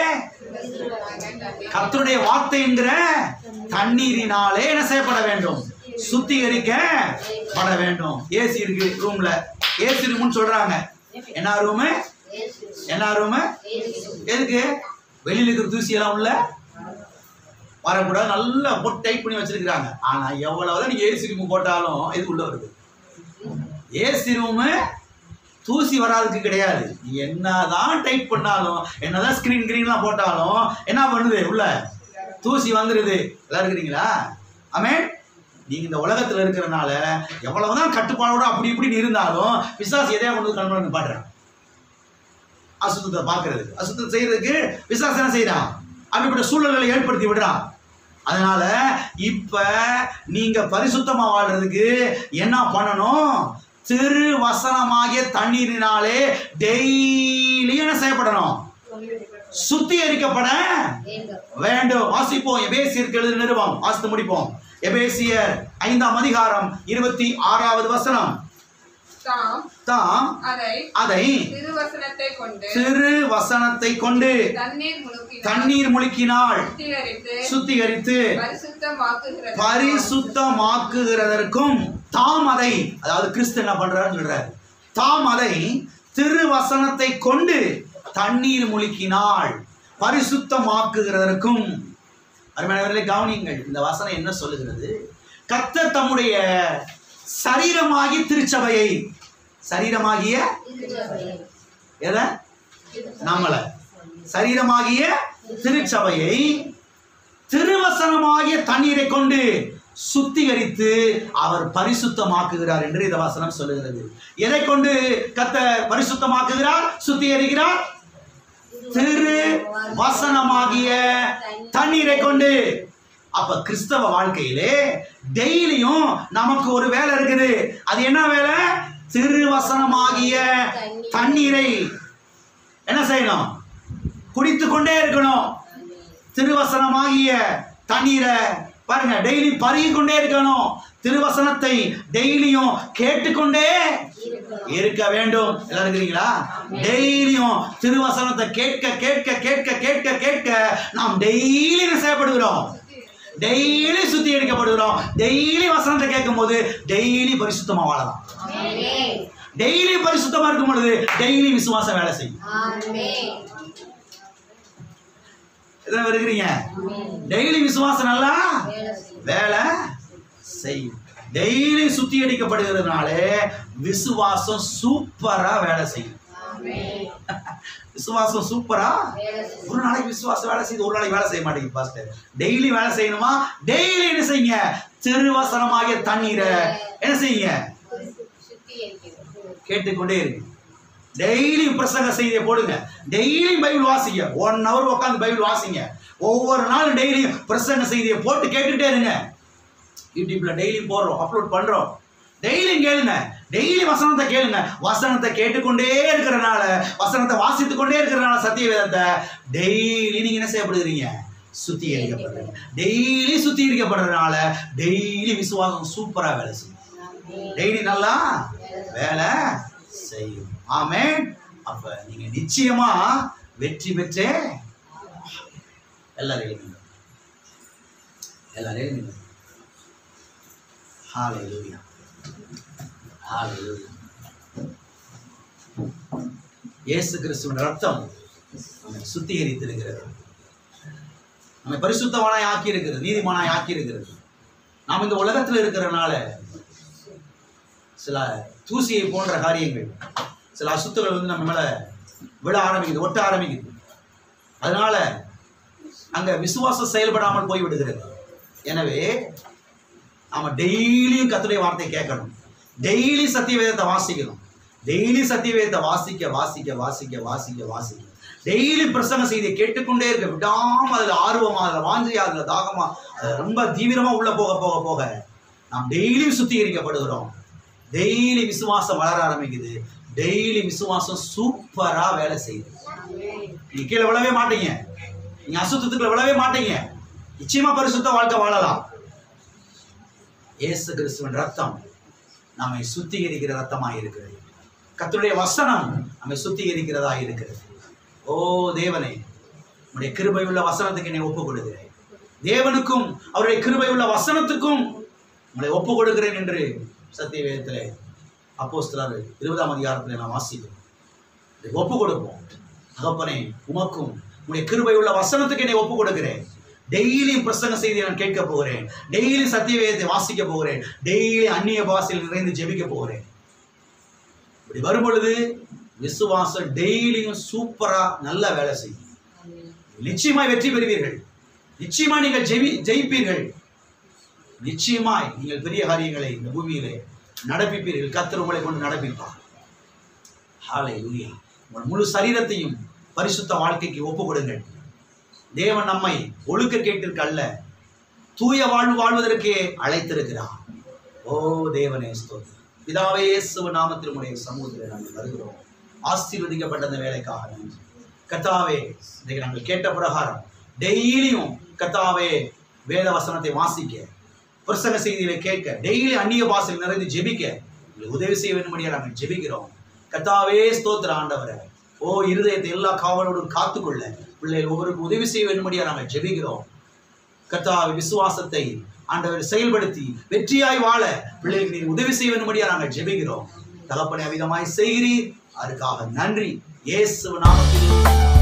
கர்த்தருடைய வார்த்தை என்கிற தண்ணீரினாலே என்ன செய்யப்பட வேண்டும்? சுத்திகரிக்கப்பட வேண்டும். ஏசி இருக்கு ரூம்ல, ஏசி ரூம்னு சொல்றாங்க. என்ன ரூம்? என்ன ரூம்? எதுக்கு? வெளியில இருக்கிற தூசி எல்லாம் உள்ள வரக்கூடாது, நல்லா போட்டு டைட் பண்ணி வச்சிருக்கிறாங்க. ஆனா எவ்வளவுதான் நீங்க ஏசி ரூம் போட்டாலும் இது உள்ள வருது. ஏசி ரூம் தூசி வராதுக்கு கிடையாது. நீ என்னதான் டைட் பண்ணாலும், என்னதான் ஸ்கிரீன் கிரீன்லாம் போட்டாலும் என்ன பண்ணுது? உள்ள தூசி வந்துருது. எல்லாம் இருக்கிறீங்களா? ஆமென். நீங்க இந்த உலகத்துல இருக்கிறனால எவ்வளவுதான் கட்டுப்பாடோட அப்படி இப்படி இருந்தாலும் பிசாசு எதையா கொண்டு கண்ணுன்னு பாடுறான். அசுத்தத்தை பார்க்கறதுக்கு, அசுத்தத்தை செய்யறதுக்கு பிசாசு என்ன செய்யறான்? அப்படிப்பட்ட சூழல்களை ஏற்படுத்தி விடுறான். அதனால இப்ப நீங்க பரிசுத்தமா வாழ்றதுக்கு என்ன பண்ணணும்? திரு வசனமாகிய தண்ணீரினாலே டெய்லி என்ன செய்யப்படணும்? சுத்திகரிக்கப்பட வேண்டும். வாசிப்போம். எபேசியருக்கு எழுதின நிருபம் வாசித்து முடிப்போம். எபேசியர் 5ஆம் அதிகாரம் 26வது வசனம். தாம் அதை திருவசனத்தை கொண்டு தண்ணீர் முழுக்கினால் சுத்திகரித்து பரிசுத்தமாக்குகிறதற்கும் தாம் அதை, அதாவது கிறிஸ்து என்ன பண்றாருன்னு சொல்றாரு, தாம் அதை திருவசனத்தை கொண்டு தண்ணீர் முழுக்கினால் பரிசுத்தமாக்குகிறதற்கும். அருமையானவர்களே கவனியுங்கள், இந்த வசனம் என்ன சொல்லுகிறது? கர்த்தர் தம்முடைய சரீரமாகிய திருச்சபையை, சரீரமாகிய எதை? நம்மள சரீரமாகிய திருச்சபையை திருவசனமாகிய தண்ணீரை கொண்டு சுத்திகரித்து அவர் பரிசுத்தமாக்குகிறார் என்று இந்த வசனம் சொல்லுகிறது. எதை கொண்டு கர்த்தர் பரிசுத்தமாக்குகிறார், சுத்திகரிக்கிறார்? திரு வசனமாகிய தண்ணீரை கொண்டு. அப்ப கிறிஸ்தவ வாழ்க்கையிலே டெய்லியும் நமக்கு ஒரு வேலை இருக்குது. அது என்ன வேலை? திருவசனமாகிய தண்ணீரை என்ன செய்யணும்? குடித்து கொண்டே இருக்கணும். திருவசனமாகிய தண்ணீரை பாருங்க, டெய்லி பருகி கொண்டே இருக்கணும். திருவசனத்தை டெய்லியும் கேட்டுக்கொண்டே இருக்க வேண்டும். எல்லாம் இருக்கிறீங்களா? டெய்லியும் திருவசனத்தை கேட்க கேட்க கேட்க கேட்க கேட்க நாம் டெய்லி செய்யப்படுகிறோம், டெய்லி சுத்திகரிக்கப்படுகிறோம். டெய்லி வசனத்தை கேட்கும் போது டெய்லி பரிசுத்தமா வாழலாம். டெய்லி பரிசுத்தமா இருக்கும் பொழுது டெய்லி விசுவாசம் வேலை செய்யும். வருகிறீங்க? டெய்லி விசுவாசம் நல்லா வேலை செய்யும். டெய்லி சுத்திகரிக்கப்படுகிறதுனால விசுவாசம் சூப்பரா வேலை செய்யும். விசுவாசம் சூப்பரா. ஒரு நாளைக்கு விசுவாசம் வேலை செய்யுது, ஒரு நாளைக்கு வேலை செய்ய மாட்டேங்குது பாஸ்டர். டெய்லி வேலை செய்யணுமா? டெய்லி என்ன செய்யுங்க? திருவசனமாகிய தண்ணீரை என்ன செய்யுங்க? கேட்டுக்கொண்டே இருக்கு. டெய்லி பிரசங்க செய்தியை போடுங்க. டெய்லி பைபிள் வாசிங்க. 1 hour உட்காந்து பைபிள் வாசிங்க. ஒவ்வொரு நாளும் டெய்லி பிரசங்க செய்தியை போட்டு கேட்டுக்கிட்டே இருங்க. யூடியூப்ல டெய்லி போடுறோம், அப்லோட் பண்றோம். டெய்லி கேளுங்க, டெய்லி வசனத்தை கேளுங்க. வசனத்தை கேட்டுக்கொண்டே இருக்கிறனால, வசனத்தை வாசித்துக் கொண்டே இருக்கிறனால சத்திய வேதத்தை டெய்லி நீங்க என்ன செய்யப்படுகிறீங்க? சுத்திகரிக்கப்படுறீங்க. டெய்லி சுத்திகரிக்கப்படுறதுனால டெய்லி விசுவாசம் சூப்பரா வேலை செய்யும். டெய்லி நல்லா வேலை செய்யும். ஆமென். அப்ப நீங்க நிச்சயமா வெற்றி பெற்றே எல்லாரையும் ஹalleluya ஹalleluya. இயேசு கிறிஸ்துவின் ரத்தம் நம்மை சுத்திகரித்திருக்கிறது, நம்மை பரிசுத்தவானாய் ஆக்கி இருக்கிறது, நீதிமானாய் ஆக்கி இருக்கிறது. நாம் இந்த உலகத்தில் இருக்கிறனால சில தூசியை போன்ற காரியங்கள், சில அசுத்தங்கள் வந்து நம்ம மேல விழ ஆரம்பிக்குது, ஒட்ட ஆரம்பிக்குது. அதனால அங்க விசுவாசம் செயல்படாமல் போய்விடுகிறது. எனவே நாம டெய்லியும் கர்த்தருடைய வார்த்தை கேட்கணும், டெய்லி சத்திய வேதத்தை வாசிக்கணும். டெய்லி சத்திய வேதத்தை வாசிக்க வாசிக்க வாசிக்க வாசிக்க வாசிக்க டெய்லி பிரசங்க செய்தியை கேட்டுக்கொண்டே இருக்க, விடாம அதுல ஆர்வமா, அதுல வாஞ்சியா, அதுல தாகமா, அது ரொம்ப தீவிரமா உள்ள போக போக போக நாம் டெய்லியும் சுத்திகரிக்கப்படுகிறோம். டெய்லி விசுவாசம் வளர ஆரம்பிக்குது. டெய்லி விசுவாசம் சூப்பரா வேலை செய்யுது. நீங்க கீழே விழவே மாட்டீங்க, நீங்க அசுத்தத்துக்குள்ள விழவே மாட்டீங்க. நிச்சயமா பரிசுத்த வாழ்க்கை வாழலாம். இயேசு கிறிஸ்துவின் ரத்தம் நம்மை சுத்திகரிக்கிற ரத்தமாய் இருக்கிறது. கர்த்தருடைய வசனம் நம்மை சுத்திகரிக்கிறதா இருக்கிறது. ஓ தேவனே, உம்முடைய கிருபையுள்ள வசனத்துக்கு என்னை ஒப்புக் கொடுக்கிறேன். தேவனுக்கும் அவருடைய கிருபையுள்ள வசனத்துக்கும் உங்களை ஒப்புக் கொடுக்கிறேன் என்று சத்திய வேதத்திலே அப்போஸ்தலர் 20ஆம் அதிகாரத்தில் நாம் வாசிக்கிறோம். இதை ஒப்புக் கொடுப்போம். தகப்பனே, உமக்கும் உங்களுடைய கிருபையுள்ள வசனத்துக்கு என்னை ஒப்புக் கொடுக்கிறேன். டெய்லி பிரசங்க செய்தியை நான் கேட்க போகிறேன். டெய்லி சத்திய வேதத்தை வாசிக்க போகிறேன். டெய்லி அந்நிய பாஷையில் நிறைந்து ஜெபிக்க போகிறேன். இப்படி வரும் பொழுது விசுவாசம் டெய்லியும் சூப்பரா நல்ல வேலை செய்யும். நிச்சயமாய் வெற்றி பெறுவீர்கள். நிச்சயமாய் நீங்கள் ஜெயிப்பீர்கள். நிச்சயமாய் நீங்கள் பெரிய காரியங்களை இந்த பூமியிலே நடப்பிப்பீர்கள். கர்த்தர் உங்களை கொண்டு நடப்பிப்பார். ஹல்லேலூயா. உங்கள் முழு சரீரத்தையும் பரிசுத்த வாழ்க்கைக்கு ஒப்பு கொடுங்கள். தேவன் நம்மை ஒழுக்க கேட்டிற்கு அல்ல, தூய வாழ்வு வாழ்வதற்கே அழைத்திருக்கிறார். ஓ தேவனே ஸ்தோத்திரம். பிதாவே, இயேசுவின் நாமத்தில் உம்முடைய சமூகத்தில் நாங்கள் வருகிறோம். ஆசீர்வதிக்கப்பட்ட அந்த வேலைக்காக நன்றி. கர்த்தாவே, இன்றைக்கு நாங்கள் கேட்ட பிரகாரம் டெய்லியும் கர்த்தாவே வேத வசனத்தை வாசிக்க, பிரசங்க செய்திகளை கேட்க, டெய்லி அந்நிய பாஷையில் நிறைந்து ஜெபிக்க உதவி செய்ய வேண்டும்படியாக நாங்கள் ஜெபிக்கிறோம். கர்த்தாவே ஸ்தோத்திர ஆண்டவரே. ஓ இருதயத்தை எல்லா காவலோடும் காத்துக்கொள்ள பிள்ளைகள் ஒவ்வொருக்கும் உதவி செய்ய வேண்டும்படியாக நாங்கள் ஜெபிக்கிறோம். கர்த்தாவே, விசுவாசத்தை ஆண்டவர் செயல்படுத்தி வெற்றியாய் வாழ பிள்ளைகளுக்கு நீர் உதவி செய்ய வேண்டும்படியாக நாங்கள் ஜெபிக்கிறோம். தகப்பனே, அவிதமாய் செய்கிறீர். அதுக்காக நன்றி. இயேசு நாமத்தில்